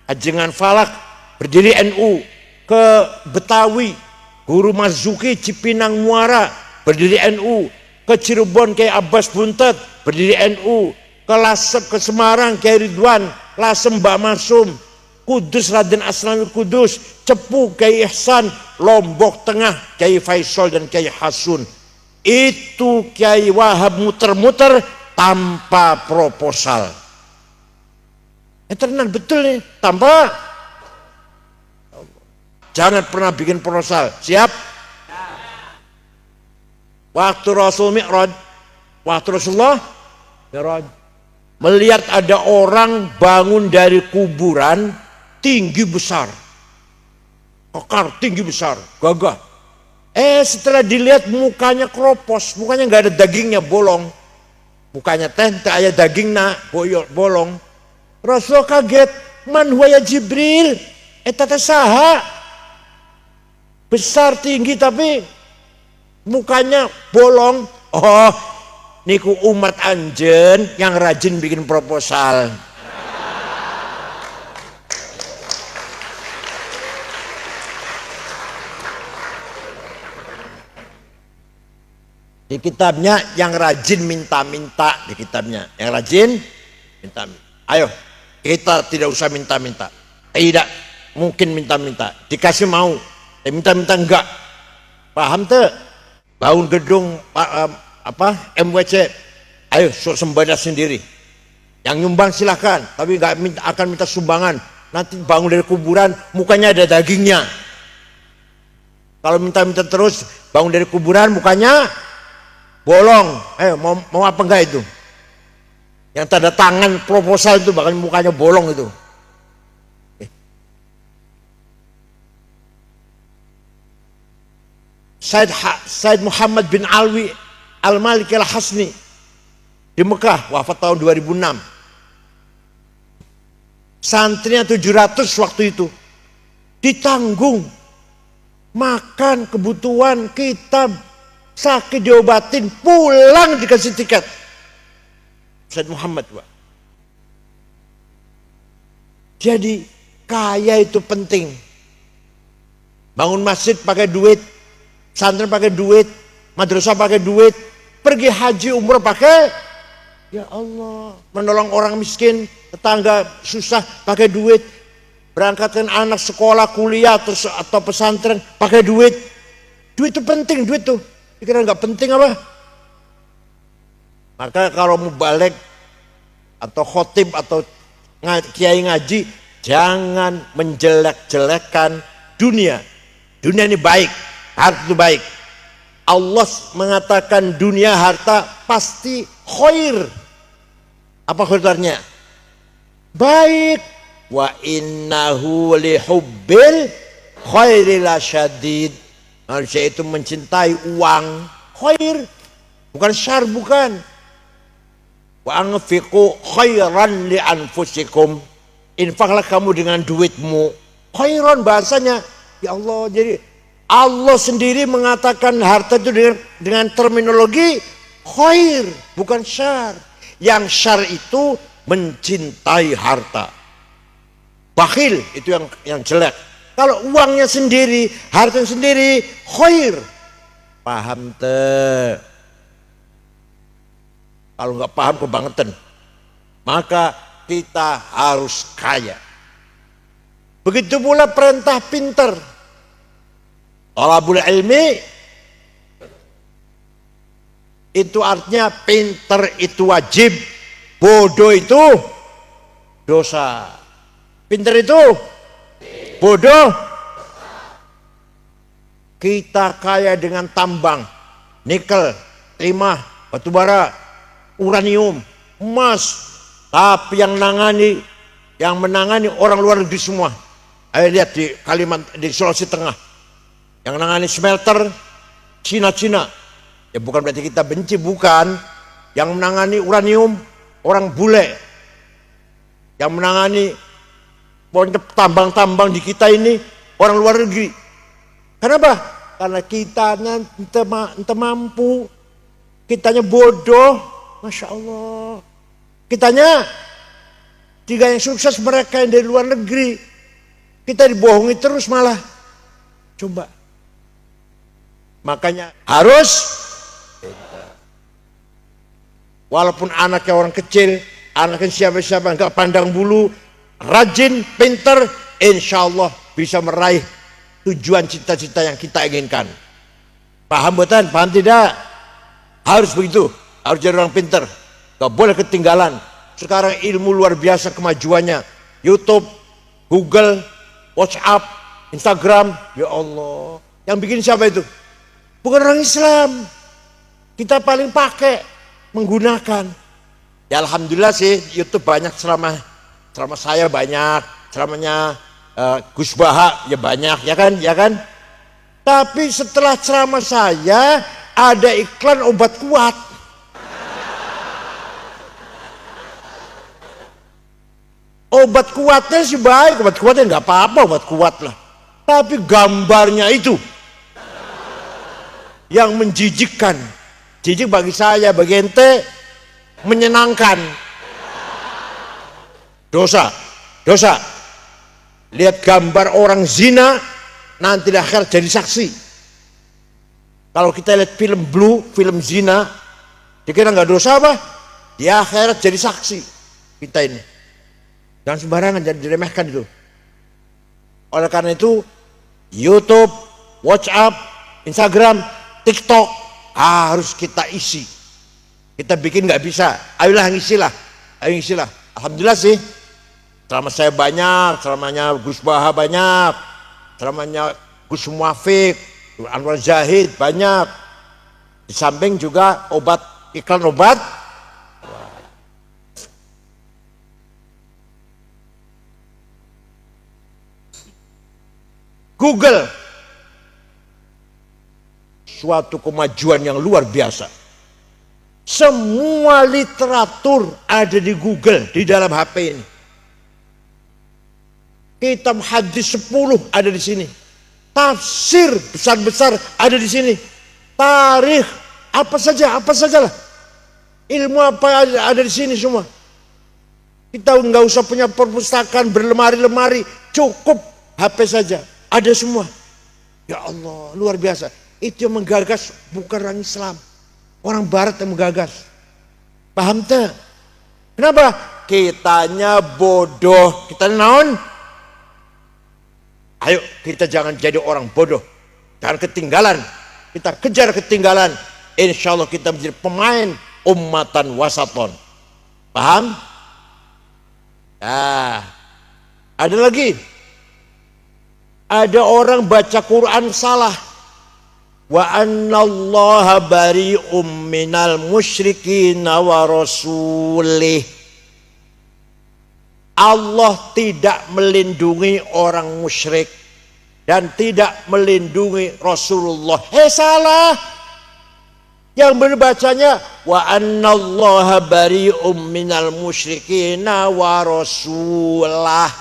Ajengan Falak, berdiri NU. Ke Betawi, Guru Marzuki Cipinang Muara, berdiri NU. Ke Cirebon Kiai Abbas Buntet, berdiri NU. Ke Lasem, ke Semarang Kiai Ridwan, Lasem Mbak Marsum. Kudus Raden Asnawi Kudus, Cepu Kiai Ihsan, Lombok Tengah Kiai Faisal dan Kiai Hasun. Itu Kiai Wahab muter-muter tanpa proposal. Tenan betul nih, tanpa. Jangan pernah bikin proposal. Siap? Waktu Rasul Mi'raj, waktu Rasulullah Mi'raj, melihat ada orang bangun dari kuburan tinggi besar, kekar tinggi besar, gagah. Setelah dilihat mukanya kropos, mukanya nggak ada dagingnya, bolong. Mukanya tak ada dagingnya, bolong. Rasulullah kaget, man huwa ya Jibril, tata saha, besar tinggi tapi mukanya bolong. Oh, niku umat anjen yang rajin bikin proposal. Di kitabnya yang rajin minta-minta, di kitabnya yang rajin minta-minta. Ayo, kita tidak usah minta-minta. Tidak mungkin minta-minta. Dikasih mau, minta-minta enggak. Paham tuh? Bangun gedung MWC, ayo sembada sendiri. Yang nyumbang silahkan, tapi nggak akan minta sumbangan. Nanti bangun dari kuburan, mukanya ada dagingnya. Kalau minta-minta terus, bangun dari kuburan, mukanya bolong. Ayo mau apa enggak itu? Yang tanda tangan proposal itu bahkan mukanya bolong itu. Said Muhammad bin Alwi Al-Malik Al-Hasni di Mekah, wafat tahun 2006. Santrinya 700 waktu itu. Ditanggung makan, kebutuhan, kitab, sakit diobatin, pulang dikasih tiket. Said Muhammad, Pak. Jadi kaya itu penting. Bangun masjid pakai duit, santri pakai duit, madrasah pakai duit, pergi haji umrah pakai, ya Allah, menolong orang miskin, tetangga susah pakai duit, berangkatkan anak sekolah, kuliah atau pesantren pakai duit. Duit itu penting, duit tuh. Dikira nggak penting apa? Maka kalau mau balik atau khotib atau kiai ngaji, jangan menjelek-jelekan dunia. Dunia ini baik, harta itu baik. Allah mengatakan dunia harta pasti khair. Apa khairnya? Baik. Wa innahu lihubbil khairi lasyadid. Manusia itu mencintai uang, khair, bukan syar, bukan. Wa anfiqu khairan li anfusikum. Infaklah kamu dengan duitmu. Khairan bahasanya. Ya Allah, jadi Allah sendiri mengatakan harta itu dengan terminologi khair, bukan syar. Yang syar itu mencintai harta. Bakhil itu yang jelek. Kalau uangnya sendiri, harta sendiri, khair. Paham teh? Kalau nggak paham kebangetan, maka kita harus kaya. Begitu pula perintah pinter. Talabul ilmi itu artinya pinter itu wajib, bodoh itu dosa. Pinter itu bodoh. Kita kaya dengan tambang, nikel, timah, batu bara, uranium, emas, tapi yang menangani orang luar negeri semua. Ayo lihat di Kalimantan, di Sulawesi Tengah, yang menangani smelter Cina. Ya bukan berarti kita benci, bukan. Yang menangani uranium orang bule. Yang menangani tambang-tambang di kita ini orang luar negeri. Kenapa? Karena kitanya ente mampu, kitanya bodoh, Masya Allah. Kitanya tiga yang sukses, mereka yang dari luar negeri. Kita dibohongi terus malah. Coba. Makanya harus, walaupun anaknya orang kecil, anaknya siapa-siapa, enggak pandang bulu, rajin, pinter, insya Allah bisa meraih tujuan cita-cita yang kita inginkan. Paham buatan? Paham tidak? Harus begitu. Harus jadi orang pinter. Gak boleh ketinggalan. Sekarang ilmu luar biasa kemajuannya. YouTube, Google, WhatsApp, Instagram. Ya Allah. Yang bikin siapa itu? Bukan orang Islam. Kita paling pakai, menggunakan. Ya Alhamdulillah sih YouTube banyak selama saya banyak. Ceramahnya Gus Baha ya banyak, ya kan? Tapi setelah ceramah saya ada iklan obat kuat. Obat kuatnya sih baik, obat kuatnya nggak apa-apa, obat kuat lah. Tapi gambarnya itu yang menjijikkan. Jijik bagi saya, bagi ente menyenangkan. Dosa. Lihat gambar orang zina, nanti di akhirat jadi saksi. Kalau kita lihat film Blue, film zina, dikira nggak dosa apa? Di akhirat jadi saksi. Kita ini jangan sembarangan, jangan diremehkan itu. Oleh karena itu, YouTube, WhatsApp, Instagram, TikTok harus kita isi. Kita bikin nggak bisa, ayolah ngisilah. Alhamdulillah sih. Ceramah saya banyak, ceramahnya Gus Baha banyak, ceramahnya Gus Muafiq, Anwar Zahid banyak. Di samping juga iklan obat. Google, suatu kemajuan yang luar biasa. Semua literatur ada di Google, di dalam HP ini. Kitab hadis 10 ada di sini. Tafsir besar-besar ada di sini. Tarikh apa saja lah. Ilmu apa ada di sini semua. Kita nggak usah punya perpustakaan berlemari-lemari, cukup HP saja, ada semua. Ya Allah, luar biasa. Itu yang menggagas bukan orang Islam, orang Barat yang menggagas. Paham tak? Kenapa? Kitanya bodoh, kita naon? Ayo kita jangan jadi orang bodoh, jangan ketinggalan. Kita kejar ketinggalan. Insya Allah kita menjadi pemain ummatan wasaton. Paham? Ada lagi. Ada orang baca Quran salah. Wa annallaha bari'um minal musyrikin wa rasulih. Allah tidak melindungi orang musyrik dan tidak melindungi Rasulullah. Salah. Yang berbacanya wa annallaha bari'um minal musyrikin wa rasulah.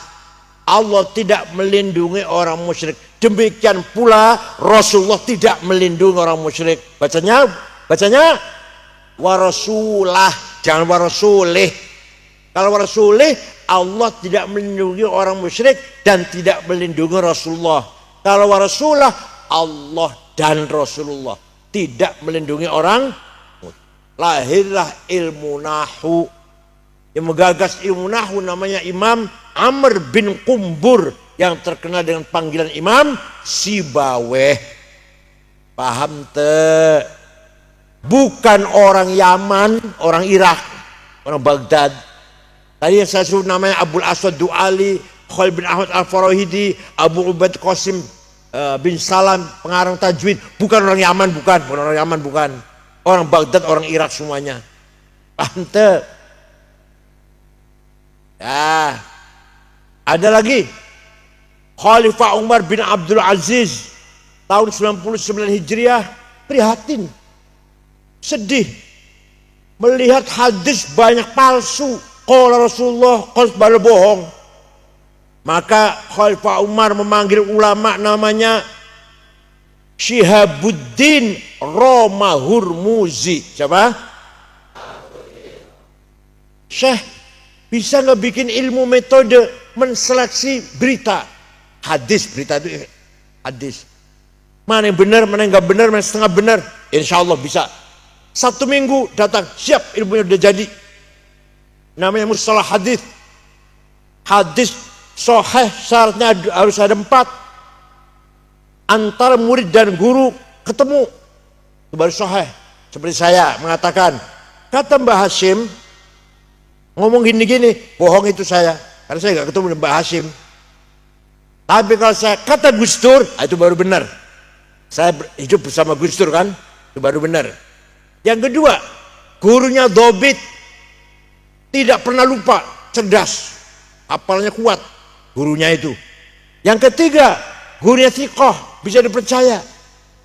Allah tidak melindungi orang musyrik. Demikian pula Rasulullah tidak melindungi orang musyrik. Bacanya wa rasulah, jangan wa rasulih. Kalau wa rasulih, Allah tidak melindungi orang musyrik dan tidak melindungi Rasulullah. Kalau wa rasulah, Allah dan Rasulullah tidak melindungi orang. Lahirlah ilmu nahu. Yang menggagas ilmu nahu namanya Imam Amr bin Qumbur yang terkenal dengan panggilan Imam Sibaweh. Paham te? Bukan orang Yaman, orang Irak, orang Baghdad. Tadi yang saya suruh namanya Abul Aswad Du'ali, Khalid bin Ahmad Al-Farahidi, Abu Ubaid Qasim bin Salam, pengarang tajwid. Bukan orang Yaman, bukan orang Yaman, bukan. Orang Baghdad, orang Irak semuanya. Paham te? Ya. Ada lagi Khalifah Umar bin Abdul Aziz tahun 99 Hijriah, prihatin, sedih melihat hadis banyak palsu. Qala Rasulullah, qala bohong. Maka Khalifah Umar memanggil ulama namanya Syihabuddin Romahurmuzi. Siapa? Syekh, bisa nggak bikin ilmu metode menseleksi berita? Hadis, berita itu hadis. Mana yang benar, mana yang nggak benar, mana yang setengah benar. Insya Allah bisa. 1 minggu datang, siap, ilmunya udah jadi. Namanya mustalah hadis. Hadis sahih syaratnya harus ada 4. Antara murid dan guru ketemu, itu baru sahih. Seperti saya mengatakan, kata Mbah Hashim, ngomong gini-gini, bohong itu saya. Karena saya nggak ketemu dengan Mbah Hashim. Tapi kalau saya kata Gus Dur, itu baru benar. Saya hidup bersama Gus Dur kan, itu baru benar. Yang kedua, gurunya dobit, tidak pernah lupa, cerdas, hafalnya kuat, gurunya itu. Yang ketiga, gurunya thiqah, bisa dipercaya,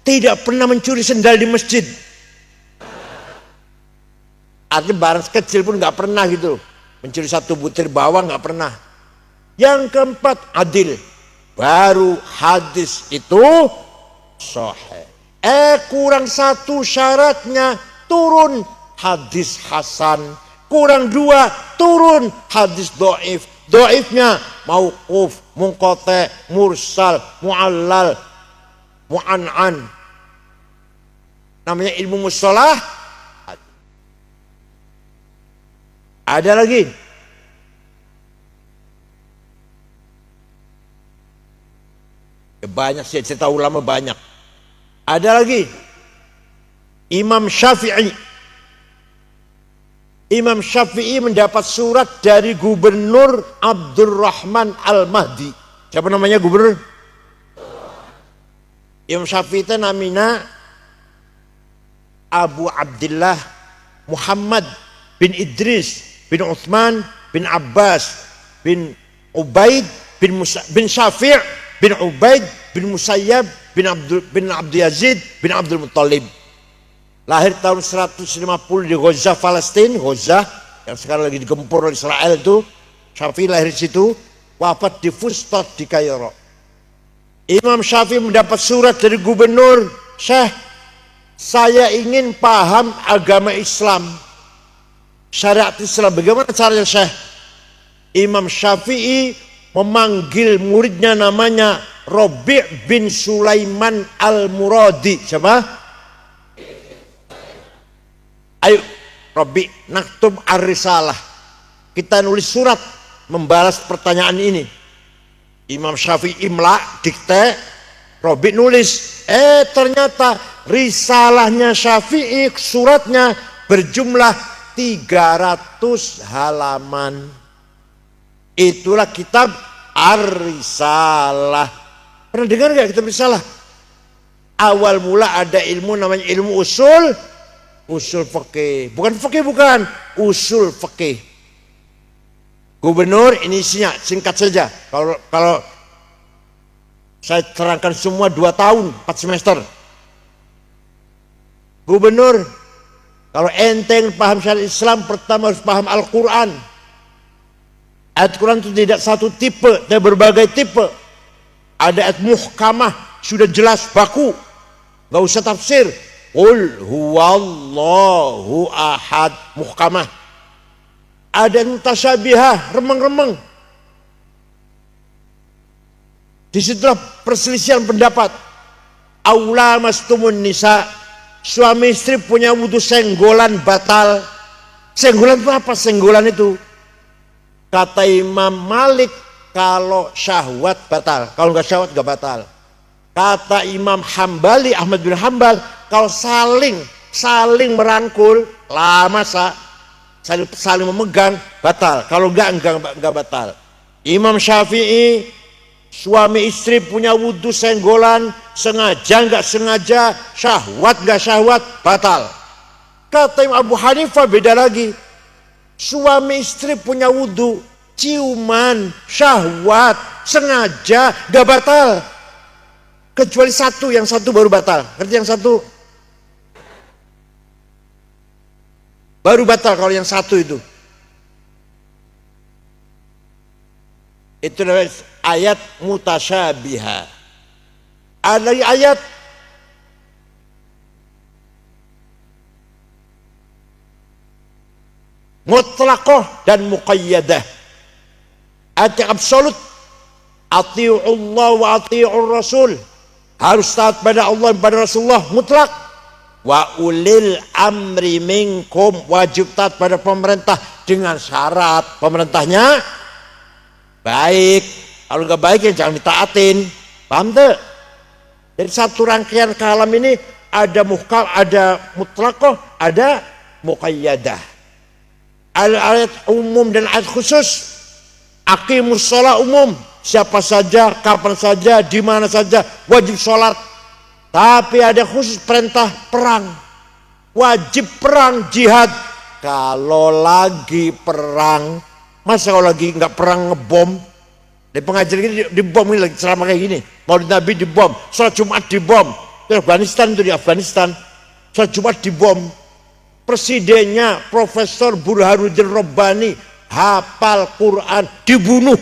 tidak pernah mencuri sendal di masjid. Artinya barang kecil pun nggak pernah gitu, mencuri 1 butir bawang nggak pernah. Yang keempat, adil. Baru hadis itu sahih. Kurang 1 syaratnya, turun hadis hasan. Kurang 2, turun hadis dhaif. Dhaifnya mauquf, munqati, mursal, muallal, mu'an'an. Namanya ilmu mustalah. Ada lagi banyak sih, cerita ulama banyak. Ada lagi Imam Syafi'i. Imam Syafi'i mendapat surat dari Gubernur Abdurrahman Al-Mahdi. Siapa namanya gubernur? Imam Syafi'i itu namanya Abu Abdullah Muhammad bin Idris bin Uthman bin Abbas bin Ubaid bin Syafi' bin Ubaid bin Musayyab bin Abdul Yazid bin Abdul Muttalib. Lahir tahun 150 di Gaza, Palestina. Gaza yang sekarang lagi digempur oleh Israel itu. Syafi'i lahir di situ. Wafat di Fustat di Kairo. Imam Syafi'i mendapat surat dari gubernur, Syekh, saya ingin paham agama Islam, syariat Islam. Bagaimana caranya, Syekh? Imam Syafi'i memanggil muridnya namanya Rabi' bin Sulaiman Al-Muradi. Siapa? Ayo Rabi', naktub ar-risalah. Kita nulis surat membalas pertanyaan ini. Imam Syafi'i imla, dikte, Rabi' nulis. Ternyata risalahnya Syafi'i, suratnya berjumlah 300 halaman. Itulah kitab Ar-Risalah. Pernah dengar gak kitab Risalah? Awal mula ada ilmu namanya ilmu usul fikih. Bukan fikih, bukan. Usul fikih. Gubernur ini isinya, singkat saja. Kalau saya terangkan semua 2 tahun, 4 semester. Gubernur, kalau enteng paham syariat Islam, pertama harus paham Al-Quran. Ayat Quran itu tidak satu tipe, tapi berbagai tipe. Ada ayat muhkamah, sudah jelas baku, gak usah tafsir. Qul huwallahu ahad, muhkamah. Ada yang mutasyabihah, remeng-remeng. Disitulah perselisihan pendapat. Aula mastumun nisa, suami istri punya wudhu senggolan batal. Senggolan itu apa? Senggolan itu, kata Imam Malik, kalau syahwat batal, kalau nggak syahwat nggak batal. Kata Imam Hambali, Ahmad bin Hambal, kalau saling merangkul, saling memegang, batal. Kalau enggak batal. Imam Syafi'i, suami istri punya wudhu senggolan, sengaja enggak sengaja, syahwat enggak syahwat, batal. Kata Imam Abu Hanifah beda lagi. Suami istri punya wudhu, ciuman, syahwat, sengaja, enggak batal. Kecuali satu, yang satu baru batal. Ngerti yang satu? Baru batal kalau yang satu itu. Itu adalah ayat mutasyabiha. Ada ayat mutlaqah dan muqayyadah. Ayat yang absolut. Ati'ullah wa ati'ur rasul. Harus taat pada Allah dan pada Rasulullah mutlak. Wa ulil amri minkum, wajib taat pada pemerintah dengan syarat pemerintahnya baik. Kalau nggak baik ya jangan ditaatin. Paham tuh? Dari satu rangkaian kalam ini ada muhkam, ada mutlaqah, ada muqayyadah. Ayat umum dan ayat khusus. Aqimus shalah umum, siapa saja, kapan saja, di mana saja wajib sholat. Tapi ada khusus perintah perang, wajib perang, jihad. Kalau lagi perang, masa kalau lagi nggak perang ngebom? Di pengajar ini dibom ini lagi selama kayak gini. Maulid Nabi dibom, sholat Jumat dibom. Di Afghanistan itu di Afghanistan, sholat Jumat dibom. Presidennya Profesor Burhanuddin Rabbani hafal Quran dibunuh.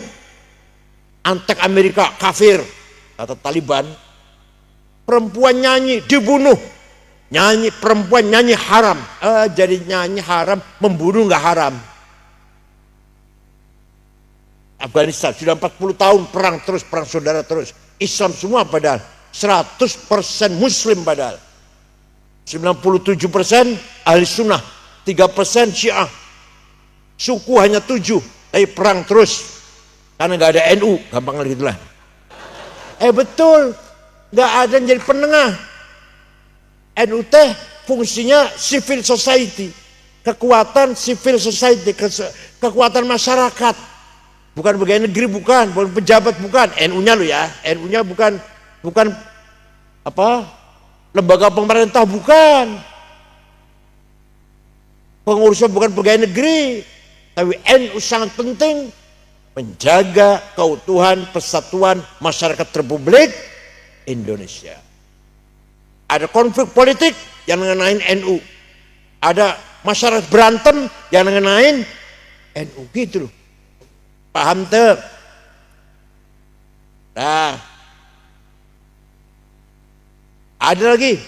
Antek Amerika kafir kata Taliban. Perempuan nyanyi dibunuh. Perempuan nyanyi haram. Jadi nyanyi haram, membunuh nggak haram. Afghanistan sudah 40 tahun perang terus, perang saudara terus. Islam semua padahal 100% Muslim padahal. 97% ahli sunnah, 3% Syiah. Suku hanya 7, tapi perang terus. Karena nggak ada NU, gampang gitu lah. Betul, nggak ada yang jadi penengah. NU teh fungsinya civil society, kekuatan civil society, kekuatan masyarakat, bukan pegawai negeri, bukan pejabat, bukan. NU-nya lo ya, NU-nya bukan apa lembaga pemerintah, bukan. Pengurusnya bukan pegawai negeri, tapi NU sangat penting menjaga keutuhan persatuan masyarakat Republik Indonesia. Ada konflik politik yang mengenai NU, ada masyarakat berantem yang mengenai NU, gitu loh. Paham tuh? Nah, ada lagi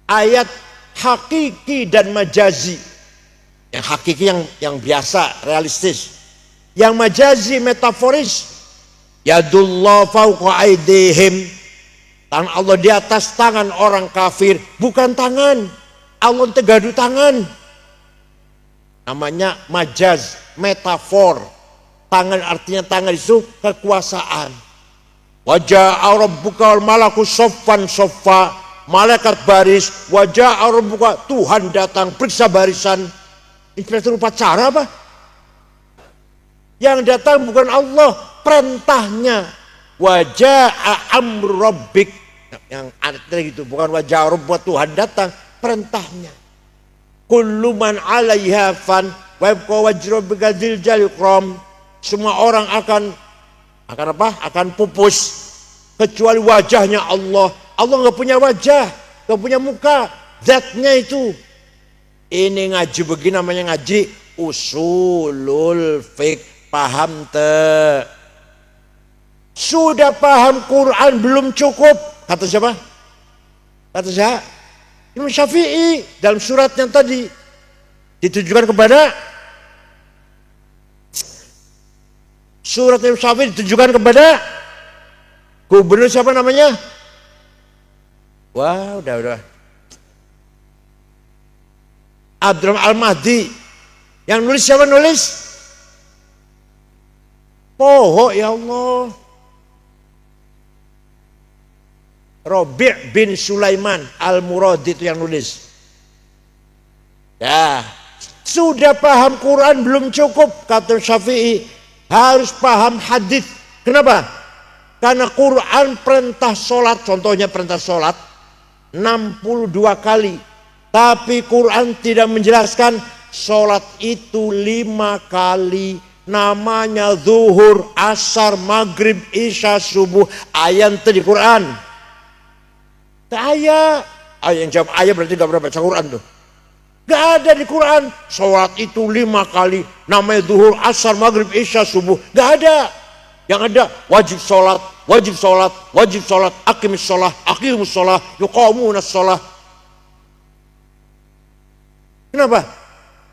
ayat hakiki dan majazi. Yang hakiki yang biasa, realistis. Yang majazi, metaforis. Yadullah fauqa aidihim. Tangan Allah di atas tangan orang kafir, bukan tangan. Allah tegadu tangan. Namanya majaz, metafor. Tangan artinya tangan itu kekuasaan. Wajah rabbuka wal malaku soffan soffa. Malaikat baris, wajah rabbuka, Tuhan datang periksa barisan. Inspektur upacara apa? Yang datang bukan Allah, perintahnya. Wajah amru rabbik. Yang artinya gitu, bukan wajah rabbuka, Tuhan datang, perintahnya. Kullu man 'alaiha fan wa yabqa wajhu rabbika dzil jalali ikram. Semua orang akan apa? Akan pupus kecuali wajahnya Allah. Allah nggak punya wajah, nggak punya muka, zatnya itu. Ini ngaji begini namanya ngaji usulul fiqh. Paham te? Sudah paham Quran belum cukup. Kata siapa? Kata siapa? Imam Syafi'i dalam surat yang tadi ditujukan kepada surat Imam Syafi'i ditujukan kepada gubernur siapa namanya? Wah, udah. Abdurrahman Al-Mahdi. Yang nulis siapa nulis? Poho ya Allah. Robi' bin Sulaiman Al-Muradi itu yang nulis. Ya, sudah paham Quran belum cukup, kata Syafi'i, harus paham hadis. Kenapa? Karena Quran perintah sholat, contohnya perintah sholat 62 kali. Tapi Quran tidak menjelaskan sholat itu 5 kali. Namanya zuhur, asar, maghrib, isya, subuh. Ayat itu di Quran. Ayat yang jawab ayat berarti gak pernah baca Quran tuh. Gak ada di Quran. Sholat itu 5 kali. Namanya zuhur, asar, maghrib, isya, subuh. Gak ada. Yang ada wajib sholat, wajib sholat, wajib sholat, aqimus sholat, aqimus sholat, yuqamunas sholat. Kenapa?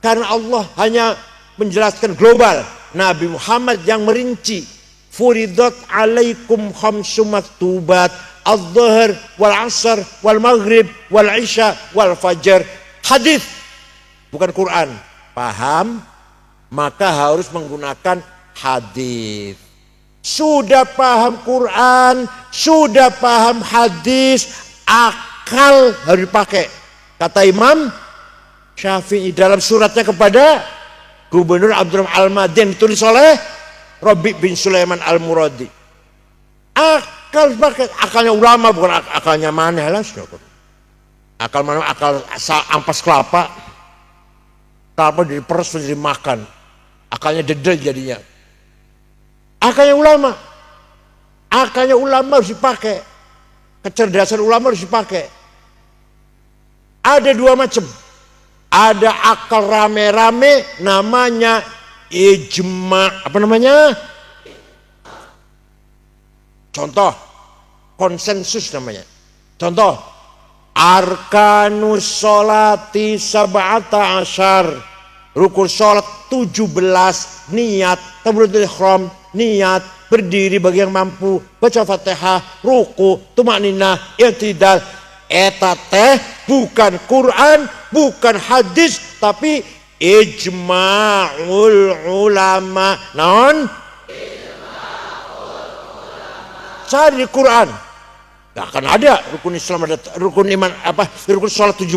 Karena Allah hanya menjelaskan global. Nabi Muhammad yang merinci. Furidat alaikum khamsu maktubat, az-zuhr wal asr wal maghrib wal isya wal fajr. Hadis, bukan Quran. Paham? Maka harus menggunakan hadis. Sudah paham Quran, sudah paham hadis, akal harus dipakai. Kata Imam Syafi'i dalam suratnya kepada Gubernur Abdurrahman Al-Madin, ditulis oleh Robi' bin Sulaiman Al-Muradi. Akal pakai, akalnya ulama bukan akalnya mana lah. Akal mana? Akal ampas kelapa. Kelapa diperes menjadi makan. Akalnya dedel jadinya. Akalnya ulama. Akalnya ulama harus dipakai. Kecerdasan ulama harus dipakai. Ada 2 macam. Ada akal rame-rame namanya ijma. Apa namanya? Contoh. Konsensus namanya. Contoh. Arkanus sholati sab'ata asyar. Rukun sholat 17. Niat. Takbiratul ihram. Niat. Berdiri bagi yang mampu. Baca Fatihah. Ruku. Tumakninah. I'tidal. Eta teh bukan Quran, bukan hadis, tapi ijma'ul ulama. Naon? Cari di Quran. Gak akan ada rukun Islam, ada rukun iman apa? Rukun salat 17.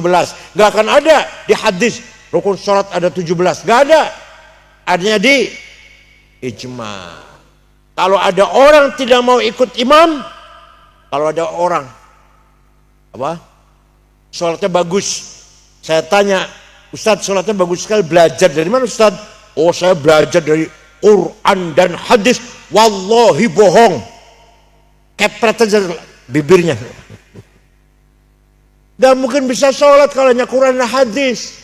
Gak akan ada di hadis rukun salat ada 17. Gak ada. Adanya di ijma'. Kalau ada orang tidak mau ikut imam, kalau ada orang apa? Sholatnya bagus. Saya tanya, Ustadz sholatnya bagus sekali, belajar dari mana Ustadz? Oh saya belajar dari Quran dan hadis. Wallahi bohong. Kepret aja bibirnya. Gak mungkin bisa sholat kalau hanya Quran dan hadis.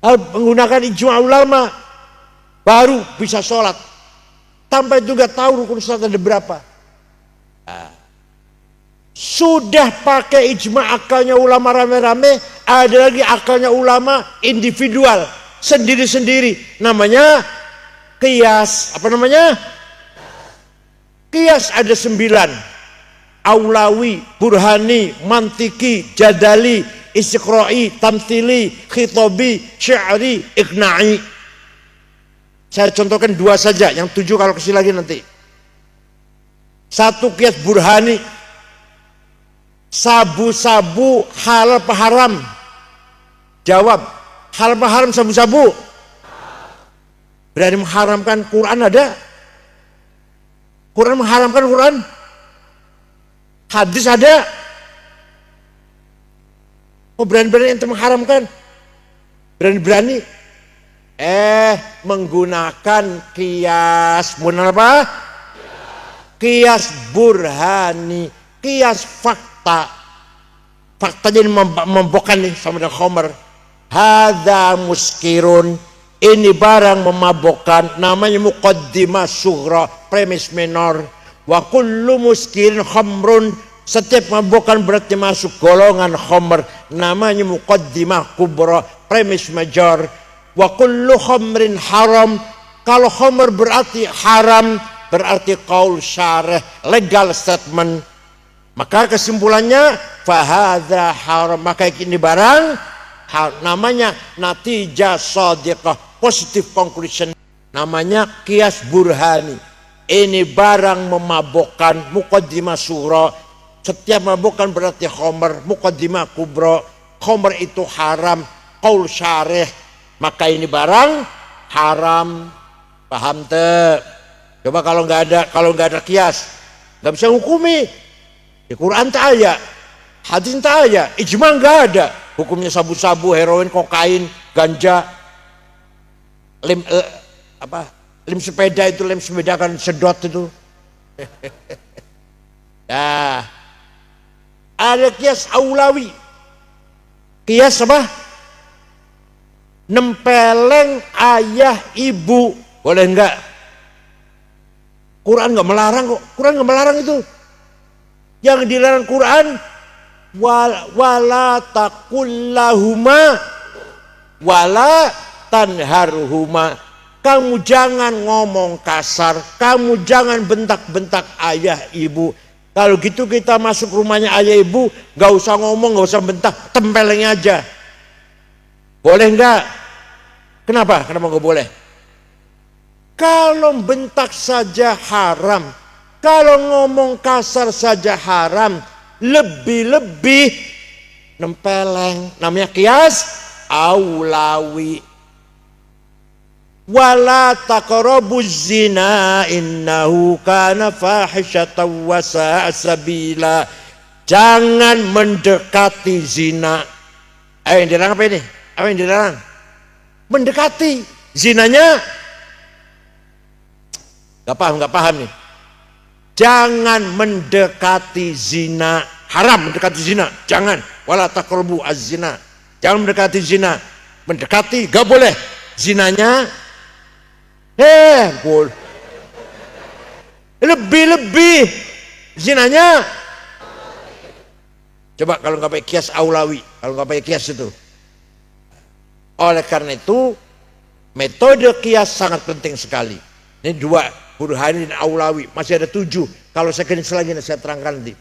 Harus menggunakan ijma' ulama. Baru bisa sholat. Tanpa juga tahu rukun sholat ada berapa. Sudah pakai ijma' akalnya ulama rame-rame, ada lagi akalnya ulama individual, sendiri-sendiri. Namanya qiyas. Apa namanya? Qiyas ada 9. Aulawi, burhani, mantiki, jadali, istiqra'i, tamthili, khitabi, syi'ri, iqna'i. Saya contohkan 2 saja, yang 7 kalau kesini lagi nanti. 1 qiyas burhani. Sabu-sabu halal apa haram? Jawab. Halal apa haram sabu-sabu? Berani mengharamkan Quran ada? Quran mengharamkan Quran? Hadis ada? Oh berani-berani ente mengharamkan? Berani-berani? Menggunakan qiyas. Menggunakan apa? Qiyas burhani. Qiyas fakta. Fakta jadi memabukkan nih sama dengan khomer. Hadza muskirun. Ini barang memabukkan. Namanya muqaddimah sughra, premis minor. Wa kullu muskirin khamrun. Setiap memabukkan berarti masuk golongan khomer. Namanya muqaddimah kubra, premis major. Wa kullu khamrin haram. Kalau khomer berarti haram, berarti qaul syarih, legal statement. Maka kesimpulannya fahadha haram, maka ini barang namanya natijah shadiqah, positive conclusion, namanya qiyas burhani. ini barang memabukkan, muqaddimah surah. Setiap memabukkan berarti khomer, muqaddimah kubro. Khomer itu haram, qaul syarih. Maka ini barang haram. Paham tuh? Coba kalau nggak ada kias, nggak bisa hukumi. Di Quran tak ada, hadis tak ada, ijma nggak ada. Hukumnya sabu-sabu, heroin, kokain, ganja, lem sepeda itu, lem sepeda kan sedot itu. Nah, ada kias aulawi. Kias apa? Nempeleng ayah ibu, boleh enggak? Quran enggak melarang kok. Quran enggak melarang itu. Yang dilarang Quran wala taqullahuma wala tanharhuma. Kamu jangan ngomong kasar, kamu jangan bentak-bentak ayah ibu. Kalau gitu kita masuk rumahnya ayah ibu, nggak usah ngomong, nggak usah bentak, tempeleng aja. Boleh nggak? Kenapa? Kenapa nggak boleh? Kalau bentak saja haram, kalau ngomong kasar saja haram, lebih-lebih nempeleng. Namanya kias aulawi. Wala taqrabuz zina innahu kana fahisyatan wa sa'a sabila. Jangan mendekati zina. Yang dilarang apa ini? Apa yang dilarang? Mendekati. Zinanya gak paham nih. Jangan mendekati zina. Haram mendekati zina. Jangan. Wala taqrabu az-zina. Jangan mendekati zina. Mendekati gak boleh. Zinanya boleh. Lebih-lebih zinanya. Coba kalau nggak pakai kias aulawi, kalau nggak pakai kias itu. Oleh karena itu metode kias sangat penting sekali. Ini 2, burhani dan aulawi. Masih ada 7. Kalau saya kena lagi saya terangkan nanti.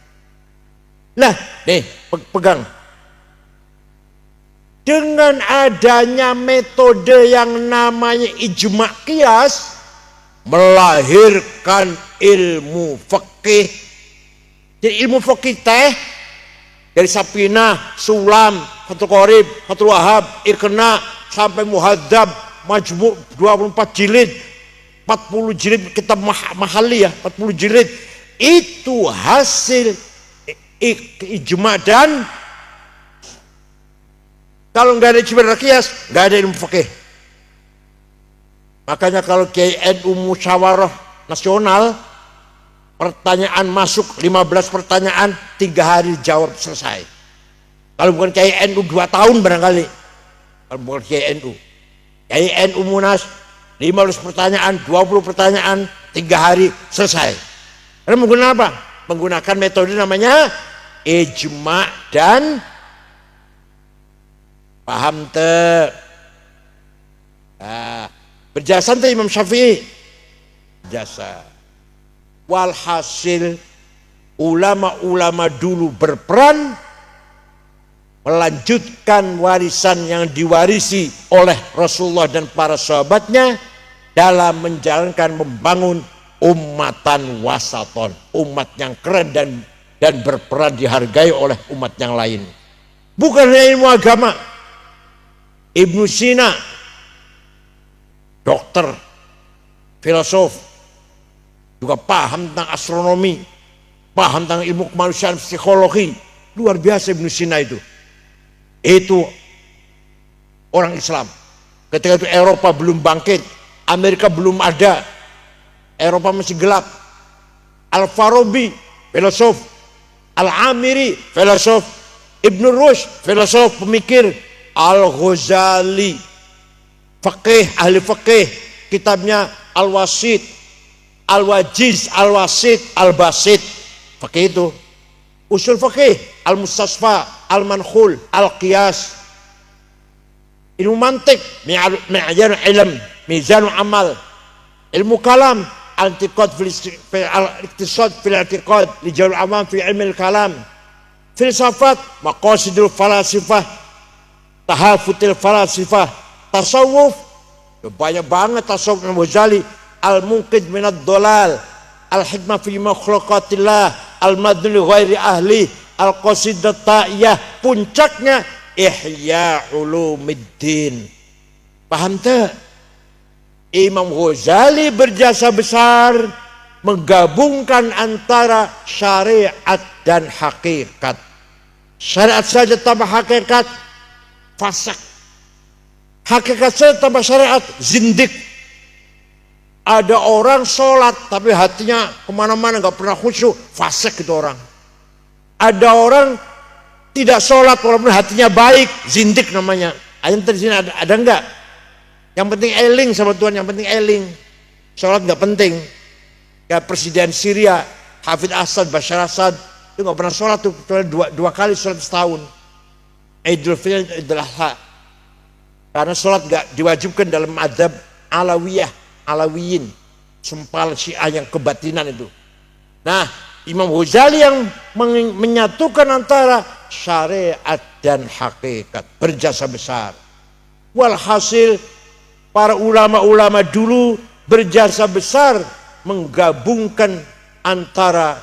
Lah, nih pegang. Dengan adanya metode yang namanya ijma qiyas melahirkan ilmu fikih. Jadi ilmu fikih teh dari Sapinah, Sulam, Fathul Qorib, Fathul Wahab, Irkena sampai Muhadzab, Majmu' 24 jilid, 40 jilid kitab mahali ya, 40 jilid. Itu hasil ijma dan kalau nggak ada ijma dan qiyas, nggak ada ilmu fikih. Makanya kalau Kiai NU musyawarah nasional, pertanyaan masuk 15 pertanyaan, 3 hari jawab selesai. Kalau bukan Kiai NU 2 tahun barangkali. Kalau bukan Kiai NU. Kiai NU Munas 15 pertanyaan, 20 pertanyaan, 3 hari selesai. Karena menggunakan apa? Menggunakan metode namanya ijma dan paham tuh. Nah, berjasa tuh Imam Syafi'i. Jasa. Walhasil ulama-ulama dulu berperan melanjutkan warisan yang diwarisi oleh Rasulullah dan para sahabatnya dalam menjalankan membangun ummatan wasaton, umat yang keren dan berperan dihargai oleh umat yang lain. Bukan hanya ilmu agama. Ibnu Sina, dokter, filosof, juga paham tentang astronomi, paham tentang ilmu kemanusiaan, psikologi. Luar biasa Ibnu Sina itu. Itu orang Islam. Ketika itu Eropa belum bangkit, Amerika belum ada, Eropa masih gelap. Al-Farabi, filosof. Al-Amiri, filosof. Ibnu Rushd, filosof, pemikir. Al-Ghazali, faqih, ahli faqih, kitabnya Al-Wasit, Al-Wajiz, Al-Wasit, Al-Basit. Faqih itu usul faqih, Al-Mustasfa, Al-Mankhul, Al-Qiyas. Ilmu mantik, mi'yan ilm, mizan amal. Ilmu kalam, al-i'tiqad al-iqtisad fil i'tiqad, li jalul amam fi ilmi al-kalam. Filsafat, maqasidul falasifah, tahafutil falasifah. Tasawuf, banyak banget tasawuf Ghazali. Al-Munqidh minad dolal, al-hikmah fi makhluqatillah, al-madni ghairi ahli, al-qasidah ta'iyah, puncaknya Ihya Ulumuddin. Paham tak? Imam Ghazali berjasa besar menggabungkan antara syariat dan hakikat. Syariat saja tanpa hakikat fasik. Hakikat saja tanpa syariat zindik. Ada orang sholat tapi hatinya kemana-mana, gak pernah khusyuk, fasik itu orang. Ada orang tidak sholat walaupun hatinya baik, zindik namanya. Ayat di sini ada enggak? Yang penting eling sama Tuhan, yang penting eling. Sholat enggak penting. Kayak Presiden Syria, Hafid Assad, Bashar Assad, itu enggak pernah sholat tuh, dua kali sholat setahun. Idul Fitri, Idul Adha. Karena sholat enggak diwajibkan dalam adab Alawiyah, Alawiyin, sempal Syiah yang kebatinan itu. Nah, Imam Ghazali yang menyatukan antara syariat dan hakikat, berjasa besar. Walhasil para ulama-ulama dulu berjasa besar menggabungkan antara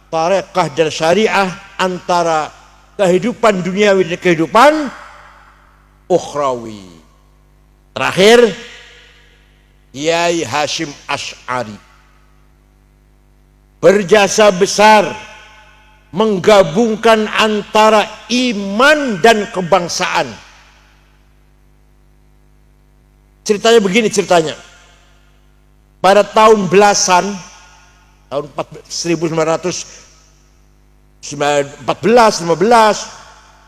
tarekah dan syariah, antara kehidupan duniawi dan kehidupan ukhrawi. Terakhir, Kiai Hasyim Asy'ari berjasa besar menggabungkan antara iman dan kebangsaan. Ceritanya begini ceritanya. Pada tahun belasan, tahun 1914-15,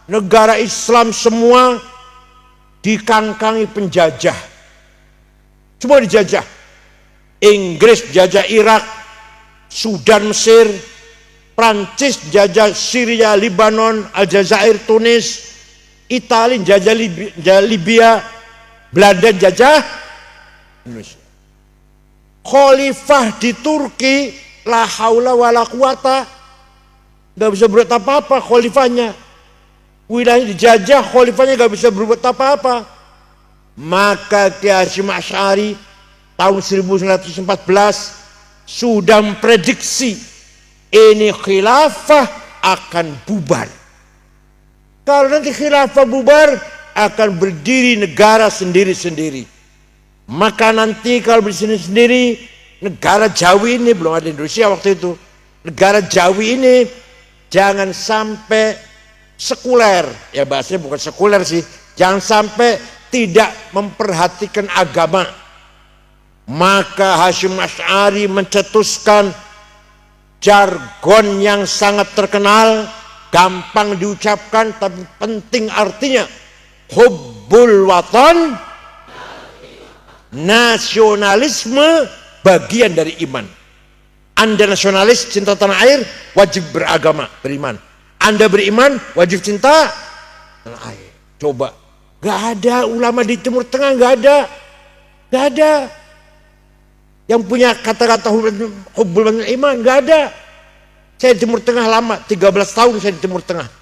negara Islam semua dikangkangi penjajah. Semua dijajah. Inggris jajah Irak, Sudan, Mesir, Prancis jajah Syria, Lebanon, Aljazair, Tunis, Italia jajah Libya, Belanda jajah Indonesia. Khalifah di Turki, la haula wala quwata, gak bisa berbuat apa-apa khalifahnya. Wilayahnya dijajah, khalifahnya gak bisa berbuat apa-apa. Maka Kiai Hasyim Asy'ari tahun 1914 sudah memprediksi ini khilafah akan bubar. Kalau nanti khilafah bubar, akan berdiri negara sendiri-sendiri. Maka nanti kalau berdiri sendiri, negara Jawi ini, belum ada Indonesia waktu itu, negara Jawi ini jangan sampai sekuler, ya bahasanya bukan sekuler sih, jangan sampai tidak memperhatikan agama. Maka Hasyim Asy'ari mencetuskan jargon yang sangat terkenal, gampang diucapkan tapi penting artinya. Hubbul watan, nasionalisme bagian dari iman. Anda nasionalis, cinta tanah air, wajib beragama, beriman. Anda beriman, wajib cinta tanah air. Coba, gak ada ulama di Timur Tengah, gak ada yang punya kata-kata hubbul watan iman, gak ada. Saya di Timur Tengah lama, 13 tahun saya di Timur Tengah.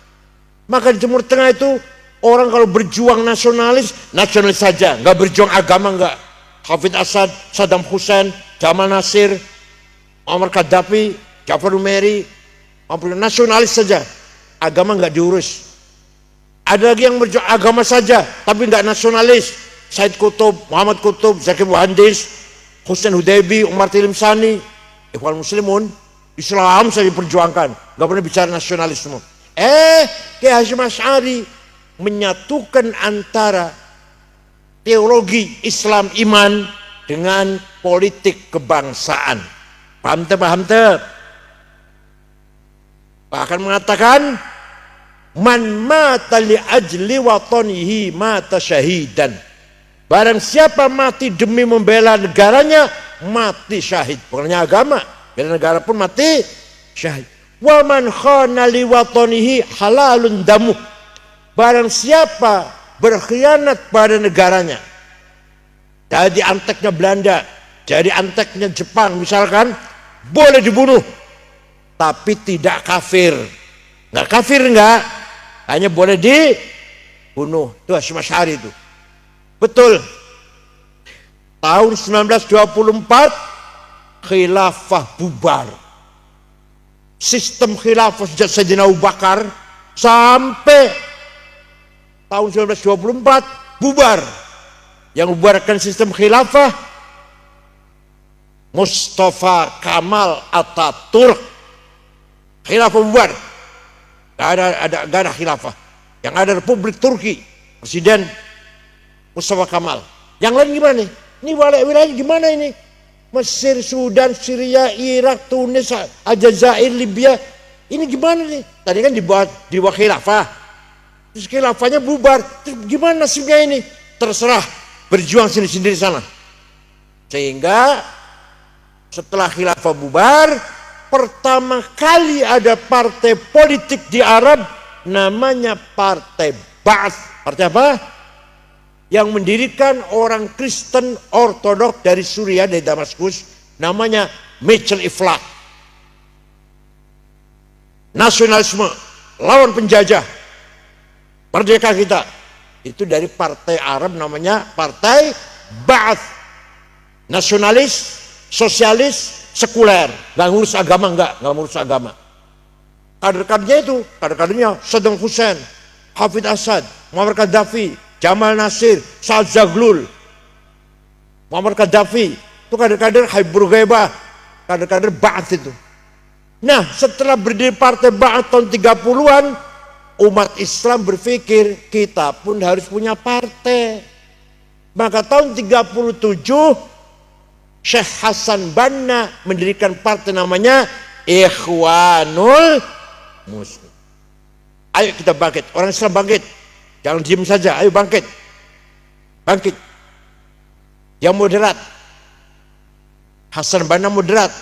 Maka di Timur Tengah itu orang kalau berjuang nasionalis saja, nggak berjuang agama nggak. Hafid Assad, Saddam Hussein, Jamal Nasir, Muammar Gaddafi, Jafar Numeri, nasionalis saja, agama nggak diurus. Ada lagi yang berjuang agama saja, tapi nggak nasionalis. Said Qutb, Muhammad Qutb, Zaki Muhandis, Hussein Hudaybi, Umar Tilimsani, Ikhwan Muslimun, Islam saja diperjuangkan, nggak pernah bicara nasionalisme. Kiai Hasyim Asy'ari menyatukan antara teologi Islam iman dengan politik kebangsaan. Paham tak? Bahkan mengatakan man mata li ajli watanihi mata syahidan. Barang siapa mati demi membela negaranya, mati syahid. Bukan hanya agama, bela negara pun mati syahid. Wa man khana li watanihi halalun damuh. Barang siapa berkhianat pada negaranya, jadi anteknya Belanda, jadi anteknya Jepang misalkan, boleh dibunuh, tapi tidak kafir. Nggak kafir nggak, hanya boleh dibunuh. Itu Hasyim Asy'ari itu. Betul. Tahun 1924 khilafah bubar. Sistem khilafah sejak Sayyidina Abu Bakar sampai tahun 1924 bubar. Yang membubarkan sistem khilafah Mustafa Kemal Atatürk. Khilafah bubar. Gak ada khilafah. Yang ada Republik Turki, Presiden Mustafa Kemal. Yang lain gimana nih? Ini wilayah gimana ini? Mesir, Sudan, Syria, Irak, Tunis, Aljazair, Libya. Ini gimana nih? Tadi kan di bawah khilafah. Terus khilafahnya bubar. Terus gimana nasibnya ini? Terserah, berjuang sendiri-sendiri sana. Sehingga setelah khilafah bubar, pertama kali ada partai politik di Arab namanya Partai Ba'ath. Partai apa? Yang mendirikan orang Kristen Ortodok dari Suriah, dari Damaskus, namanya Mitchell Iflah. Nasionalisme, lawan penjajah, merdeka kita. Itu dari partai Arab namanya Partai Ba'ath. Nasionalis, sosialis, sekuler, nggak ngurus agama, nggak ngurus agama. Kader-kadernya itu, kader-kadernya Saddam Hussein, Hafid Assad, Muammar Gaddafi, Jamal Nasir, Saad Zaglul, Muammar Gaddafi, itu kader-kader Habib Bourguiba, kader-kader Ba'ath itu. Nah, setelah berdiri Partai Ba'ath tahun 30-an, umat Islam berpikir kita pun harus punya partai. Maka tahun 37 Syekh Hasan Banna mendirikan partai namanya Ikhwanul Muslim. Ayo kita bangkit, orang Islam bangkit. Jangan diam saja, ayo bangkit. Bangkit. Yang moderat. Hasan Banna moderat.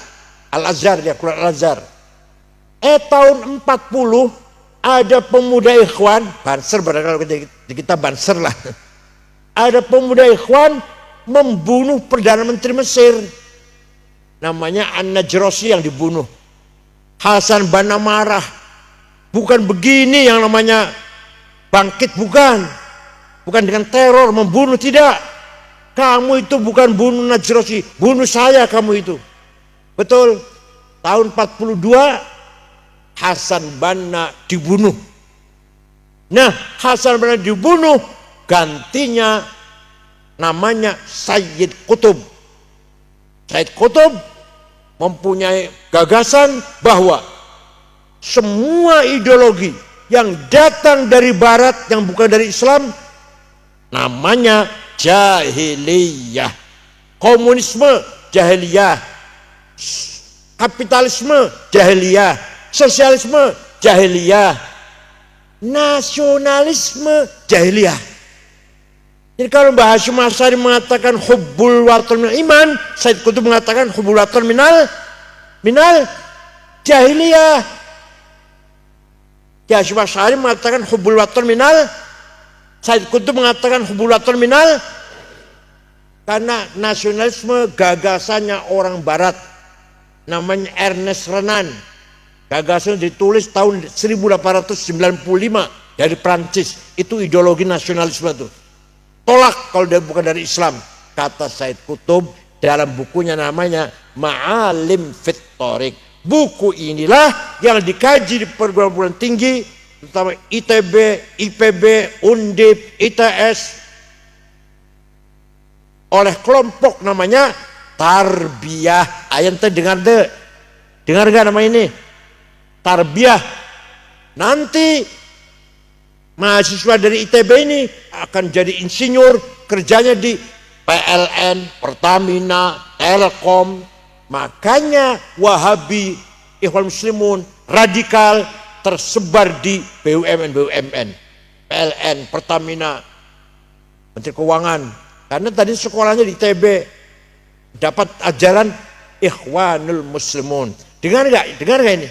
Al-Azhar, dia keluar Al-Azhar. Tahun 40 ada pemuda Ikhwan, Banser barangkali kita Banser lah. Ada pemuda Ikhwan membunuh Perdana Menteri Mesir. Namanya An-Najrossi yang dibunuh. Hasan Banna marah. Bukan begini yang namanya bangkit, bukan. Bukan dengan teror, membunuh, tidak. Kamu itu bukan bunuh Najrossi, bunuh saya kamu itu. Betul. Tahun 42 Hasan Banna dibunuh. Nah, Hasan Banna dibunuh, gantinya namanya Sayyid Qutb. Sayyid Qutb mempunyai gagasan bahwa semua ideologi yang datang dari barat yang bukan dari Islam namanya jahiliyah. Komunisme jahiliyah, kapitalisme jahiliyah, sosialisme jahiliyah, nasionalisme jahiliyah. Jadi kalau Mbah Hasyim Asy'ari mengatakan hubbul watan minal iman, Sayyid Qutb mengatakan hubbul watan minal jahiliyah. Hasyim Asy'ari mengatakan hubbul watan minal, Sayyid Qutb mengatakan hubbul watan minal, karena nasionalisme gagasannya orang barat, namanya Ernest Renan. Gagasan ditulis tahun 1895 dari Prancis. Itu ideologi nasionalisme itu. Tolak kalau dia bukan dari Islam, kata Sayyid Qutb dalam bukunya namanya Ma'alim fit Thoriq. Buku inilah yang dikaji di perguruan tinggi, terutama ITB, IPB, Undip, ITS, oleh kelompok namanya Tarbiyah. Ayam teh dengar gak nama ini? Tarbiyah. Nanti mahasiswa dari ITB ini akan jadi insinyur, kerjanya di PLN, Pertamina, Telkom. Makanya Wahabi, Ikhwan Muslimun, radikal tersebar di BUMN, PLN, Pertamina, Menteri Keuangan. Karena tadi sekolahnya di ITB, dapat ajaran Ikhwanul Muslimun. Dengar gak ini?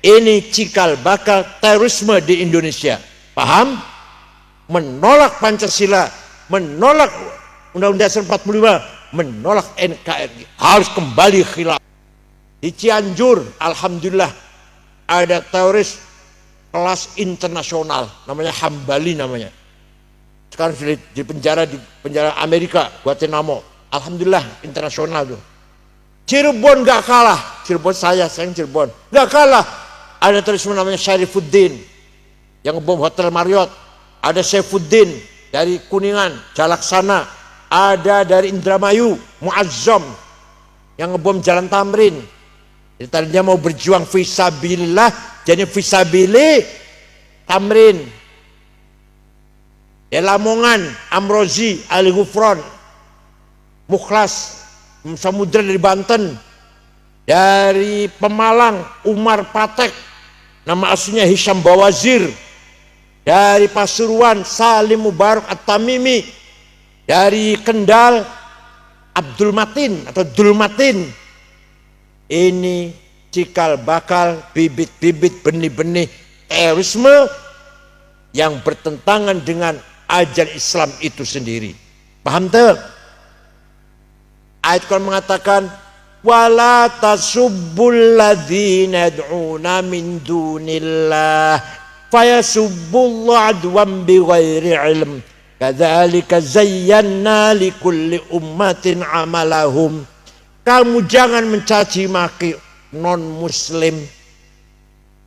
Ini cikal bakal terorisme di Indonesia. Paham? Menolak Pancasila, menolak Undang-Undang Dasar 45, menolak NKRI, harus kembali khilafah. Di Cianjur, alhamdulillah ada teroris kelas internasional, namanya Hambali namanya. Sekarang di penjara Amerika, Guantanamo. Alhamdulillah internasional tuh. Cirebon gak kalah. Cirebon saya Cirebon. Gak kalah. Ada turisme namanya Syarifuddin yang ngebom Hotel Marriott. Ada Saifuddin dari Kuningan, Jalaksana. Ada dari Indramayu, Muazzam yang ngebom Jalan Tamrin. Jadi tadinya mau berjuang fisabilillah, jadi fisabili Tamrin. Ya Lamongan, Amrozi, Ali Gufron, Mukhlas, Samudra dari Banten. Dari Pemalang, Umar Patek, nama aslinya Hisham Bawazir. Dari Pasuruan, Salim Mubarak At-Tamimi. Dari Kendal, Abdul Matin atau Dul Matin. Ini cikal bakal bibit-bibit benih-benih terorisme yang bertentangan dengan ajaran Islam itu sendiri. Paham tuh? Ayat Quran mengatakan, wala tasubbul ladzina yad'una min dunillah fayasubbullah adwan bighairi ilm kadzalika zayyana likulli ummatin amalahum. Kamu jangan mencaci maki non muslim,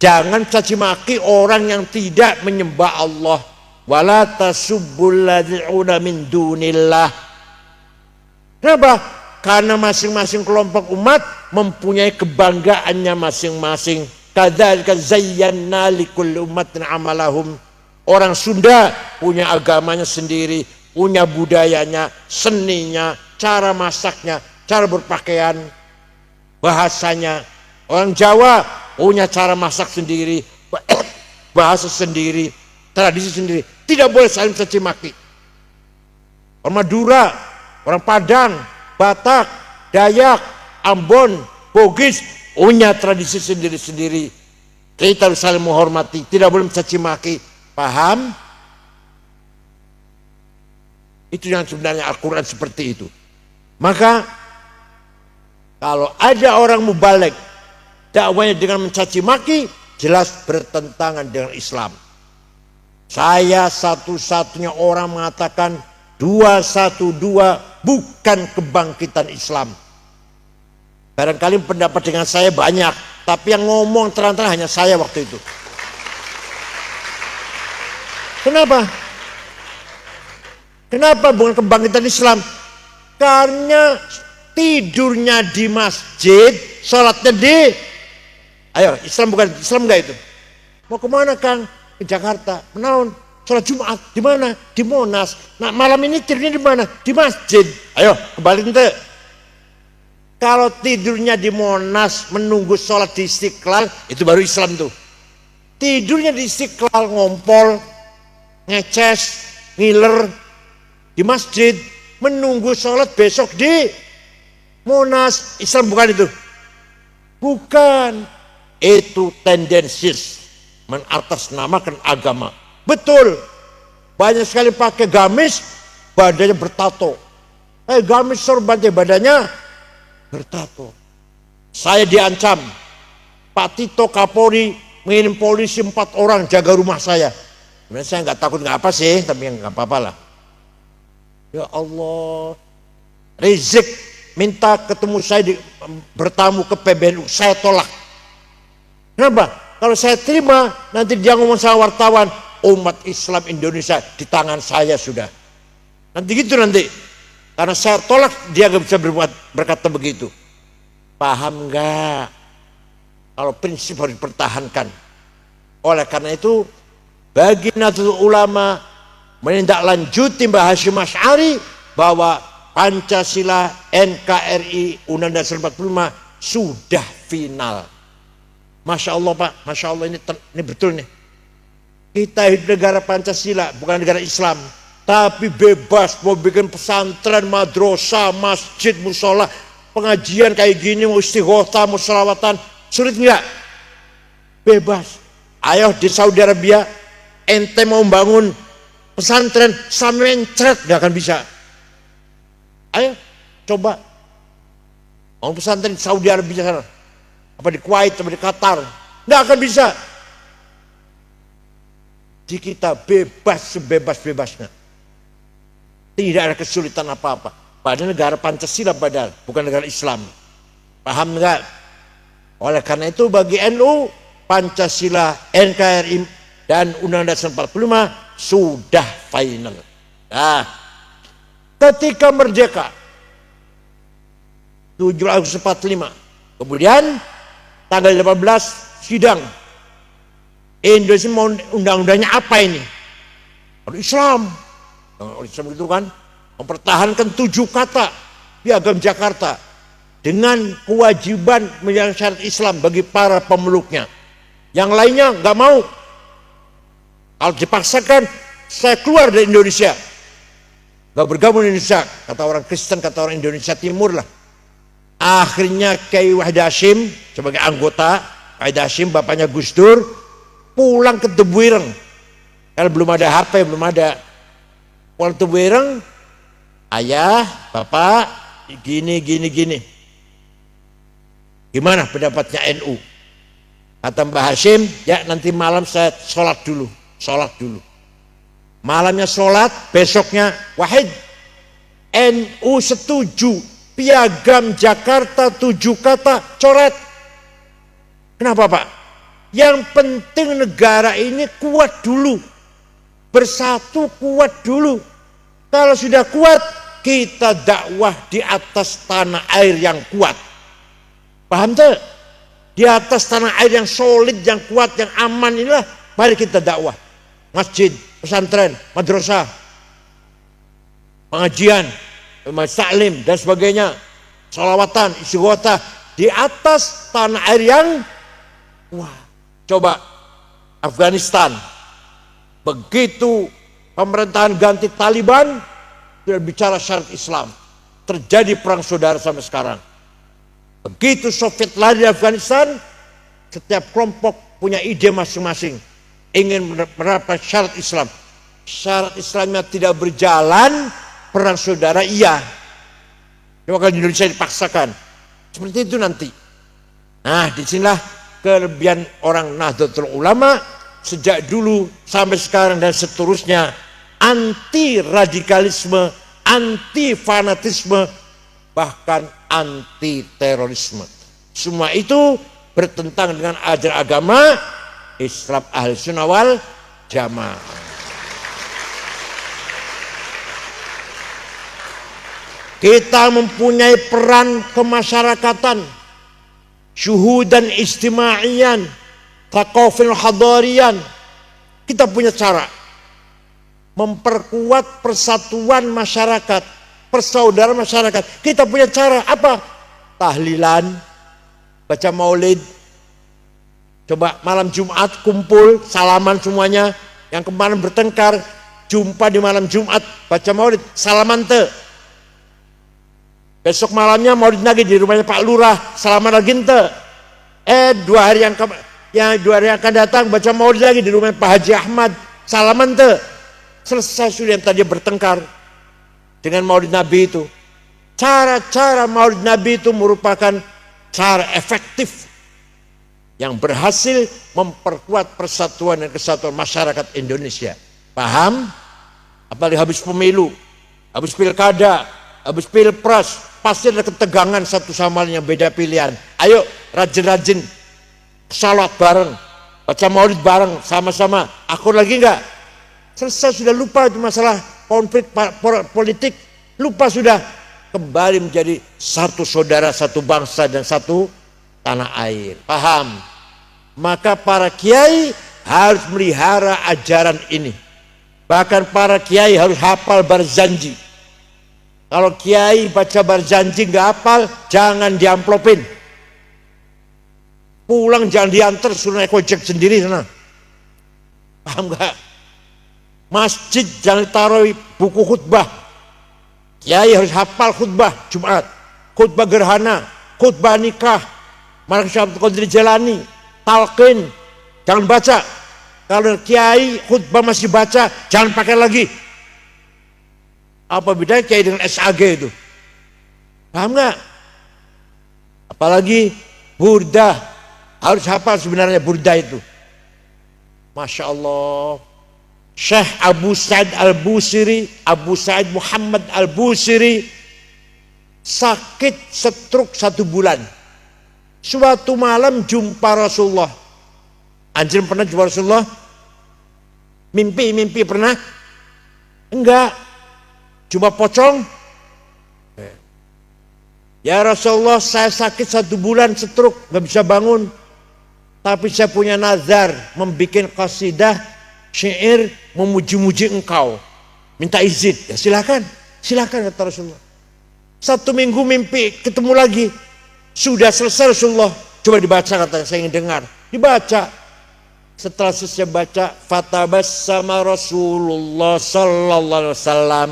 jangan caci maki orang yang tidak menyembah Allah. Wala tasubbul ladzina min dunillah. Kenapa? Karena masing-masing kelompok umat mempunyai kebanggaannya masing-masing. Kadzalika zayyana likulli ummatin amalahum. Orang Sunda punya agamanya sendiri, punya budayanya, seninya, cara masaknya, cara berpakaian, bahasanya. Orang Jawa punya cara masak sendiri, bahasa sendiri, tradisi sendiri. Tidak boleh saling caci maki. Orang Madura, orang Padang, Batak, Dayak, Ambon, Bugis punya tradisi sendiri-sendiri. Kita harus saling menghormati, tidak boleh mencaci maki. Paham? Itu yang sebenarnya Al-Quran seperti itu. Maka kalau ada orang mubaligh dakwanya dengan mencaci maki, jelas bertentangan dengan Islam. Saya satu-satunya orang mengatakan 212 bukan kebangkitan Islam. Barangkali pendapat dengan saya banyak, tapi yang ngomong terang-terang hanya saya waktu itu. Kenapa? Kenapa bukan kebangkitan Islam? Karena tidurnya di masjid, sholatnya di... Ayo, Islam bukan Islam enggak itu? Mau kemana Kang? Ke Jakarta. Menaun. Sholat Jumat di mana? Di Monas. Nah malam ini tidurnya di mana? Di masjid. Ayo kembali ente. Kalau tidurnya di Monas menunggu sholat di Istiqlal, itu baru Islam tuh. Tidurnya di Istiqlal ngompol, ngeces, ngiler di masjid, menunggu sholat besok di Monas. Islam bukan itu. Bukan. Itu tendensius mengatasnamakan agama. Betul, banyak sekali pakai gamis, badannya bertato. Gamis sorban, badannya bertato. Saya diancam, Pak Tito Kapolri mengirim polisi 4 orang jaga rumah saya. Sebenarnya saya nggak takut nggak apa sih, tapi nggak apa-apa lah. Ya Allah, Rizik minta ketemu saya bertamu ke PBNU, saya tolak. Kenapa? Kalau saya terima, nanti dia ngomong sama wartawan, umat Islam Indonesia di tangan saya sudah. Nanti gitu nanti. Karena saya tolak, dia gak bisa berkata begitu. Paham gak? Kalau prinsip harus dipertahankan. Oleh karena itu, bagi Nahdlatul Ulama menindaklanjuti Mbah Hasyim Asy'ari bahwa Pancasila, NKRI, Undang-Undang Dasar 45 sudah final. Masya Allah Pak, Masya Allah ini betul nih. Kita hidup negara Pancasila, bukan negara Islam. Tapi bebas, mau bikin pesantren, madrasah, masjid, musola, pengajian kayak gini, mau istighothah, mau sholawatan, sulit enggak? Bebas. Ayo di Saudi Arabia, ente mau bangun pesantren, sampai mencret, gak akan bisa. Ayo, coba. Bangun pesantren di Saudi Arabia sana. Apa di Kuwait, apa di Qatar. Nggak akan bisa. Di kita bebas sebebas-bebasnya. Tidak ada kesulitan apa-apa. Padahal negara Pancasila padahal, bukan negara Islam. Paham enggak? Oleh karena itu bagi NU, Pancasila, NKRI, dan Undang-Undang Dasar 45 sudah final. Nah, ketika merdeka 7 Agustus 45, kemudian tanggal 18 sidang. Indonesia mau undang-undangnya apa ini? Islam. Islam itu kan mempertahankan 7 kata Piagam Jakarta dengan kewajiban menjalankan syariat Islam bagi para pemeluknya. Yang lainnya nggak mau. Kalau dipaksakan, saya keluar dari Indonesia. Nggak bergabung di Indonesia, kata orang Kristen, kata orang Indonesia Timur lah. Akhirnya Kiai Wahid Hasyim sebagai anggota, Wahid Hasyim bapaknya Gus Dur, pulang ke Tebuireng. Karena belum ada HP, belum ada. Pulang ke Tebuireng, ayah, bapak, gini. Gimana pendapatnya NU? Kata Mbah Hasyim, ya nanti malam saya sholat dulu. Malamnya sholat, besoknya Wahid, NU setuju Piagam Jakarta 7 kata coret. Kenapa Pak? Yang penting negara ini kuat dulu, bersatu kuat dulu. Kalau sudah kuat, kita dakwah di atas tanah air yang kuat. Paham tuh? Di atas tanah air yang solid, yang kuat, yang aman inilah mari kita dakwah. Masjid, pesantren, madrasah, pengajian, taklim dan sebagainya, sholawatan, istighotah di atas tanah air yang wah. Coba Afghanistan, begitu pemerintahan ganti Taliban, sudah bicara syariat Islam, terjadi perang saudara sampai sekarang. Begitu Soviet lari dari Afghanistan, setiap kelompok punya ide masing-masing, ingin menerapkan syariat Islam. Syariat Islamnya tidak berjalan, perang saudara iya. Coba kalau di Indonesia dipaksakan, seperti itu nanti. Nah, disinilah kelebihan orang Nahdlatul Ulama sejak dulu sampai sekarang dan seterusnya, anti radikalisme, anti fanatisme, bahkan anti terorisme. Semua itu bertentangan dengan ajaran agama Islam Ahlussunnah wal Jamaah. Kita mempunyai peran kemasyarakatan, syuhudan istimaiyan, thaqafil hadariyan. Kita punya cara memperkuat persatuan masyarakat, persaudaraan masyarakat. Kita punya cara apa? Tahlilan, baca maulid. Coba malam Jumat kumpul, salaman semuanya. Yang kemarin bertengkar, jumpa di malam Jumat, baca maulid, salaman te. Besok malamnya maulid lagi di rumahnya Pak Lurah, salaman lagi ente. 2 hari yang akan datang baca maulid lagi di rumah Pak Haji Ahmad, salaman te. Selesai sudah yang tadi bertengkar dengan maulid Nabi itu. Cara-cara maulid Nabi itu merupakan cara efektif yang berhasil memperkuat persatuan dan kesatuan masyarakat Indonesia. Paham? Apalagi habis pemilu, habis pilkada, habis pilpres, pasti ada ketegangan satu sama lain yang beda pilihan. Ayo rajin-rajin salat bareng, baca maulid bareng, sama-sama. Akur lagi enggak? Selesai, sudah lupa itu masalah konflik politik, lupa sudah, kembali menjadi satu saudara, satu bangsa dan satu tanah air. Paham? Maka para kiai harus melihara ajaran ini. Bahkan para kiai harus hafal Barzanji. Kalau kiai baca Barzanji nggak hafal, jangan diamplopin. Pulang jangan diantar, suruh naik ojek sendiri sana. Paham nggak? Masjid jangan ditaruh buku khutbah. Kiai harus hafal khutbah Jumat, khutbah gerhana, khutbah nikah, Markas Syekh Abdul Qadir Jailani, talqin, jangan baca. Kalau kiai khutbah masih baca, jangan pakai lagi. Apa bedanya kiai dengan SAG itu? Paham nggak? Apalagi burdah, harus hafal sebenarnya burdah itu. Masya Allah. Syekh Abu Sa'id Al-Busiri, Abu Sa'id Muhammad Al-Busiri sakit stroke 1 bulan. Suatu malam jumpa Rasulullah. Anjir pernah jumpa Rasulullah? Mimpi pernah? Enggak. Jumpa pocong? Ya Rasulullah, saya sakit 1 bulan stroke, gak bisa bangun. Tapi saya punya nazar membuat qasidah syair memuji-muji engkau. Minta izin. Ya silakan kata Rasulullah. 1 minggu mimpi ketemu lagi. Sudah selesai Rasulullah. Coba dibaca katanya, saya ingin dengar. Dibaca. Setelah selesai baca, fatabassama Rasulullah sallallahu alaihi wasallam.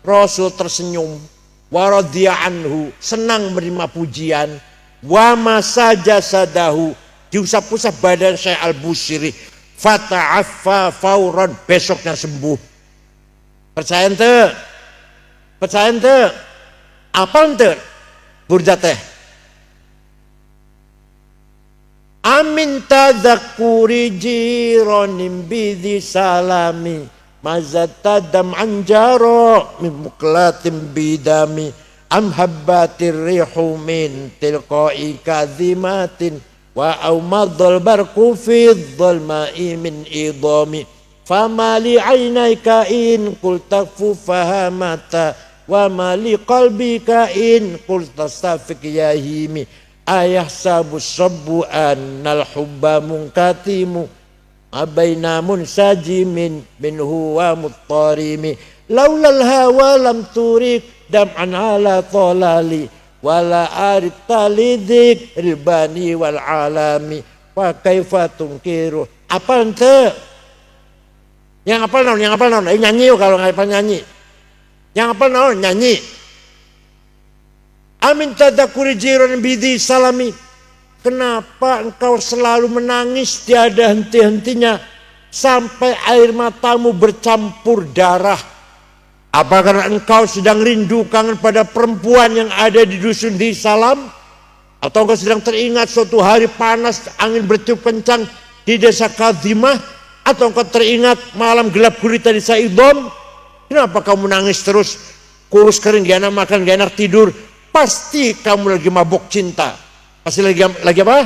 Rasul tersenyum. Wa radhiya anhu, senang menerima pujian. Wa masaja sadahu, diusap-usap badan saya Al-Busiri. Fata'affa fauran, besoknya sembuh. Percaya ente? Apa ente? Burda teh. Amin tadzakkuri jiranim bidhi salami mazatadam anjaro min muklatim bidami am habbatir rihu min tilqai kadhimatin wa aumadhal barqu fi dhalma'i min idami fama li aynayka in qulta fahamata wa ma li qalbika in qulta stafiq yahimi ayah sabu sabbu annal hubba munkatimu abaina munsajimin minhu wa muttarimi laulal hawa lam turik dam'an ala tolali wala arid talidik ribani wal alami wa kaifa tungkiru. Apa ente? Yang apa non? Nyanyi kalau nggak apa nyanyi. Yang apa non? Nyanyi. Amin tadakuri jiran bidhi salami. Kenapa engkau selalu menangis tiada henti-hentinya sampai air matamu bercampur darah? Apa karena engkau sedang rindu kangen pada perempuan yang ada di dusun di Salam? Atau engkau sedang teringat suatu hari panas angin bertiup kencang di desa Kadhimah? Atau engkau teringat malam gelap gulita di Saidom? Kenapa kamu menangis terus? Kurus kering, gak enak makan, gak enak tidur. Pasti kamu lagi mabuk cinta. Pasti lagi apa?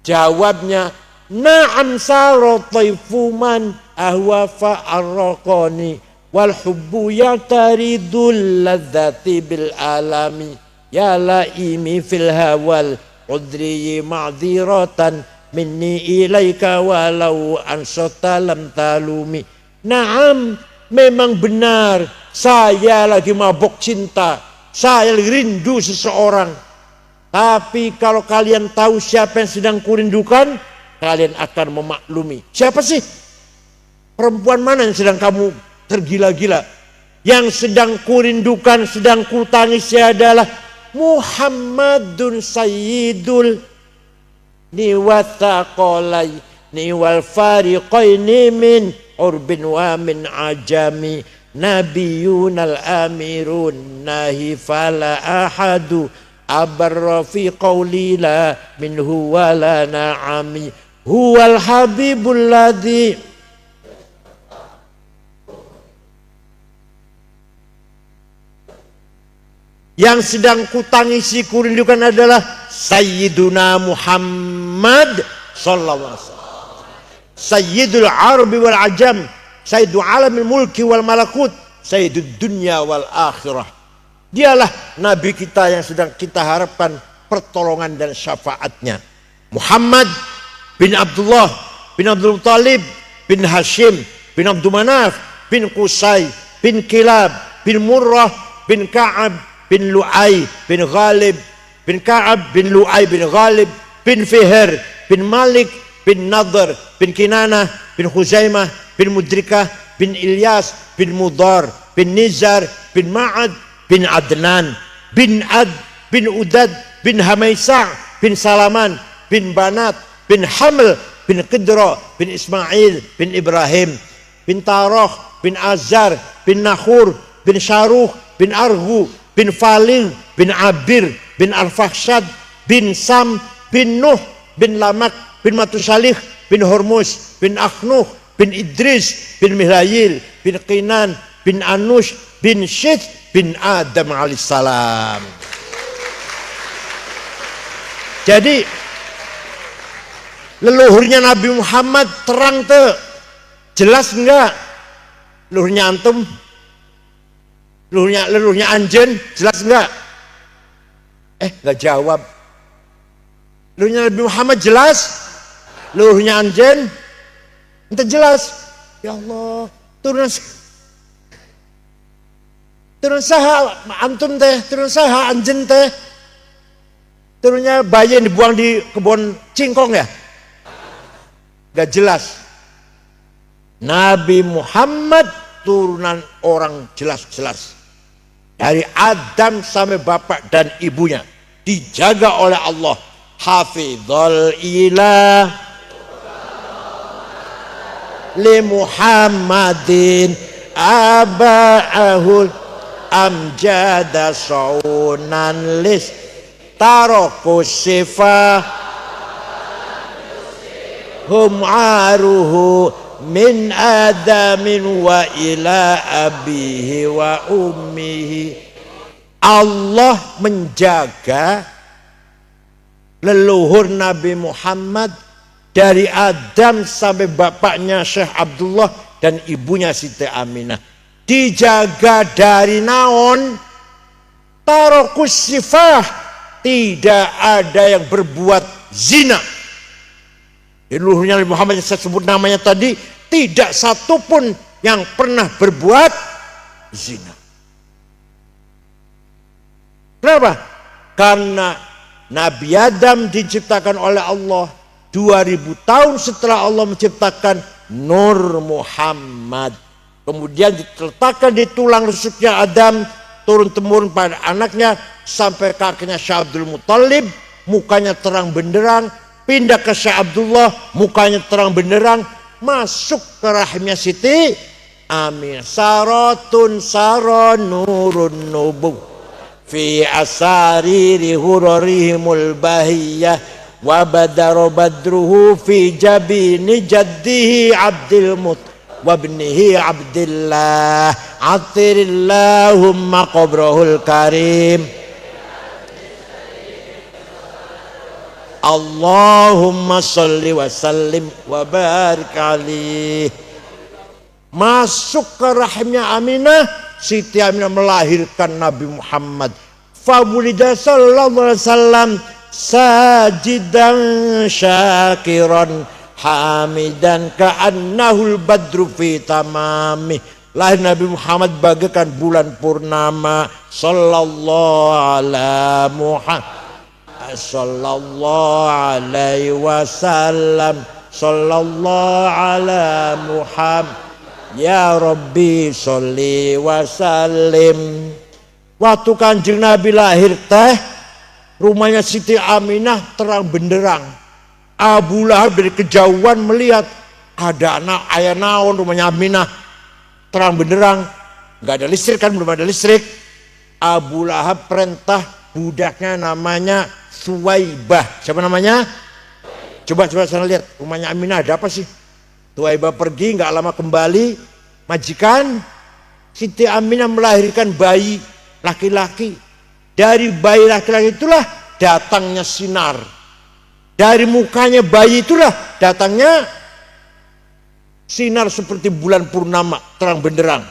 Jawabnya, na'am saro taifuman ahwa fa'arraqani wal hubbu yataridul ladzati bil alami ya laimi fil hawal udri ma'dziratan minni ilaika walau ansata lam talumi. Na'am, memang benar saya lagi mabuk cinta. Saya rindu seseorang. Tapi kalau kalian tahu siapa yang sedang kurindukan, kalian akan memaklumi. Siapa sih? Perempuan mana yang sedang kamu tergila-gila? Yang sedang kurindukan, sedang kutangisi adalah Muhammadun Sayyidul niwattaqolai niwal fariqaini min urbin wa min ajami nabiyunal amirun nahi fala ahadu abarra fi qawli la minhu wala na'ami huwal habibul ladhi yang sedang kutangisi kurindukan adalah Sayyiduna Muhammad sallallahu alaihi wasallam, Sayyidul Arabi wal Ajam, Sayyidul Alamil Mulki wal Malakut, Sayyidud Dunya wal Akhirah. Dialah Nabi kita yang sedang kita harapkan pertolongan dan syafaatnya. Muhammad bin Abdullah bin Abdul Muttalib bin Hashim bin Abdul Manaf bin Qusay bin Kilab bin Murrah bin Ka'ab bin Lu'ay bin Ghalib bin Ka'ab bin Lu'ay bin Ghalib bin Fihr bin Malik bin Nadhr bin Kinanah bin Khuzaimah bin Mudrikah bin Ilyas bin Mudar bin Nizar bin Ma'ad bin Adnan bin Ad bin Udad bin Hamaisa bin Salaman bin Banat bin Haml bin Qidra bin Ismail bin Ibrahim bin Tarah bin Azar bin Nakhur bin Sharuh bin Arhu bin Falil bin Abir bin Al-Fahshad bin Sam bin Nuh bin Lamak bin Matusalih bin Hormuz bin Akhnuh bin Idris bin Mihrayil bin Qinan bin Anush bin Syith bin Adam alaihissalam. Jadi leluhurnya Nabi Muhammad terang tuh, jelas enggak? Leluhurnya antum, leluhurnya anjen, jelas enggak? Enggak jawab. Leluhurnya Nabi Muhammad jelas, leluhurnya anjen, ente jelas. Ya Allah, turun saha antum teh, turun saha anjen teh. Turunnya bayi yang dibuang di kebun cingkong ya? Gak jelas. Nabi Muhammad turunan orang jelas-jelas. Dari Adam sampai bapak dan ibunya dijaga oleh Allah. Hafizul ilah li Muhammadin aba'ahul amjada saunan lis taroku sifah hum aruhu min adamin wa ila abihi wa ummihi. Allah menjaga leluhur Nabi Muhammad dari Adam sampai bapaknya Syekh Abdullah dan ibunya Siti Aminah. Dijaga dari naon? Tarokus sifah, tidak ada yang berbuat zina. Leluhurnya Nabi Muhammad yang saya sebut namanya tadi, tidak satupun yang pernah berbuat zina. Kenapa? Karena Nabi Adam diciptakan oleh Allah 2000 tahun setelah Allah menciptakan Nur Muhammad. Kemudian diletakkan di tulang rusuknya Adam, turun temurun pada anaknya sampai kakinya Syekh Abdul Muttalib, mukanya terang benderang, pindah ke Syekh Abdullah, mukanya terang benderang, masuk ke rahimnya Siti Aminah. Saratun saranurun nubuh fi asariri hurarihimul bahiyah wa badaro badruhu fi jabini jaddihi Abdul Mut wa ibnihi Abdillah atirillahumma qabrahul karim Allahumma salli wa sallim wa barik alaih. Masuk ke rahimnya Aminah, Siti Aminah melahirkan Nabi Muhammad. Fawulida sallallahu alaihi wasallam sajidan syakiran hamidan ka'annahul badru fi tamami. Lahir Nabi Muhammad bagaikan bulan purnama. Sallallahu ala Muhammad sallallahu alaihi wasallam. Sallallahu ala Muhammad. Ya Rabbi sholli wa sallim. Waktu Kanjeng Nabi lahir teh, rumahnya Siti Aminah terang benderang. Abu Lahab dari kejauhan melihat ada anak ayah naon rumahnya Aminah terang benderang, nggak ada listrik kan, belum ada listrik. Abu Lahab perintah budaknya namanya Suwaibah. Siapa namanya? Coba sana lihat rumahnya Aminah ada apa sih? Suwaibah pergi, nggak lama kembali, majikan Siti Aminah melahirkan bayi laki-laki. Dari bayi laki-laki itulah datangnya sinar. Dari mukanya bayi itulah datangnya sinar seperti bulan purnama, terang benderang.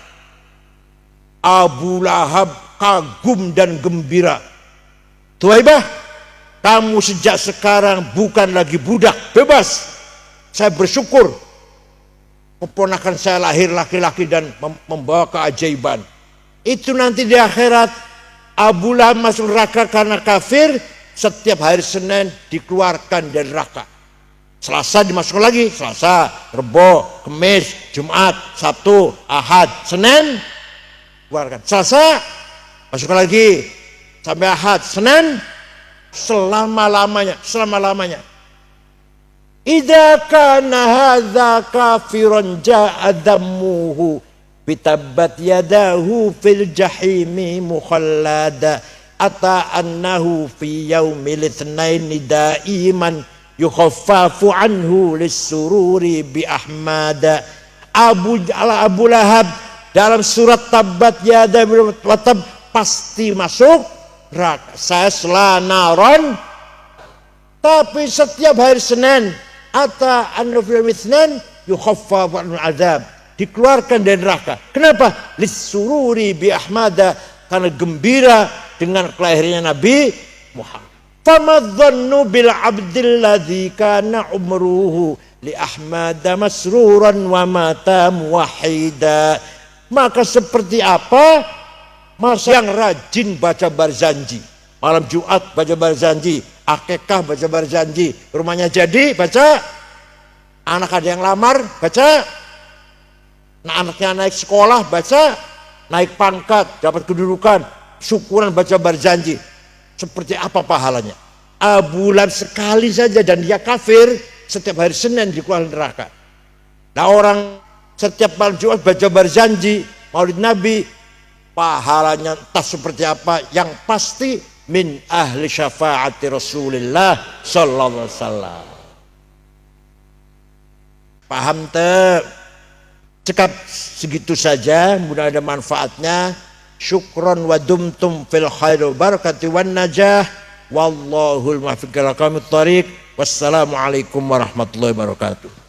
Abu Lahab kagum dan gembira. Suwaibah, kamu sejak sekarang bukan lagi budak, bebas. Saya bersyukur keponakan saya lahir laki-laki dan membawa keajaiban. Itu nanti di akhirat Abu Lahab masuk neraka karena kafir. Setiap hari Senin dikeluarkan dari neraka. Selasa dimasukkan lagi, Selasa, Rebo, Kamis, Jumat, Sabtu, Ahad, Senin keluarkan. Selasa masukkan lagi sampai Ahad, Senin selama-lamanya. Idza kana hadza kafiran ja'a dammuhu bitabbat yadahu fil jahimi mukhallada ata annahu fi yaumil itsnain daiman yukhaffafu anhu lis-sururi bi ahmada. Abu Lahab dalam surat Tabbat yada wa tab pasti masuk neraka. Saya selanaron Tapi setiap hari Senin ata an-nafil mithnan yukhaffaf anil azab, dikeluarkan dari neraka. Kenapa? Lisururi bi Ahmada, karena gembira dengan kelahirannya Nabi Muhammad. Famadzannu bil abdil ladzi kana umruhu li Ahmada masruran wa mata muwahhida. Maka seperti apa masa yang rajin baca barzanji, malam Jumat baca barzanji, akikah baca barzanji, rumahnya jadi baca, anak ada yang lamar baca, anaknya naik sekolah baca, naik pangkat dapat kedudukan syukuran baca barzanji. Seperti apa pahalanya? Bulan sekali saja dan dia kafir, setiap hari Senin dikeluarkan neraka. Nah, orang setiap malam Jumat baca barzanji Maulid Nabi, pahalanya entah seperti apa, yang pasti min ahli syafaati Rasulillah sallallahu alaihi wasallam. Paham tak? Cekap segitu saja, mudah ada manfaatnya. Syukron wa dumtum fil khair wa barakati wan najah. Wallahul muwaffiq ila aqwamit thariq. Wassalamualaikum warahmatullahi wabarakatuh.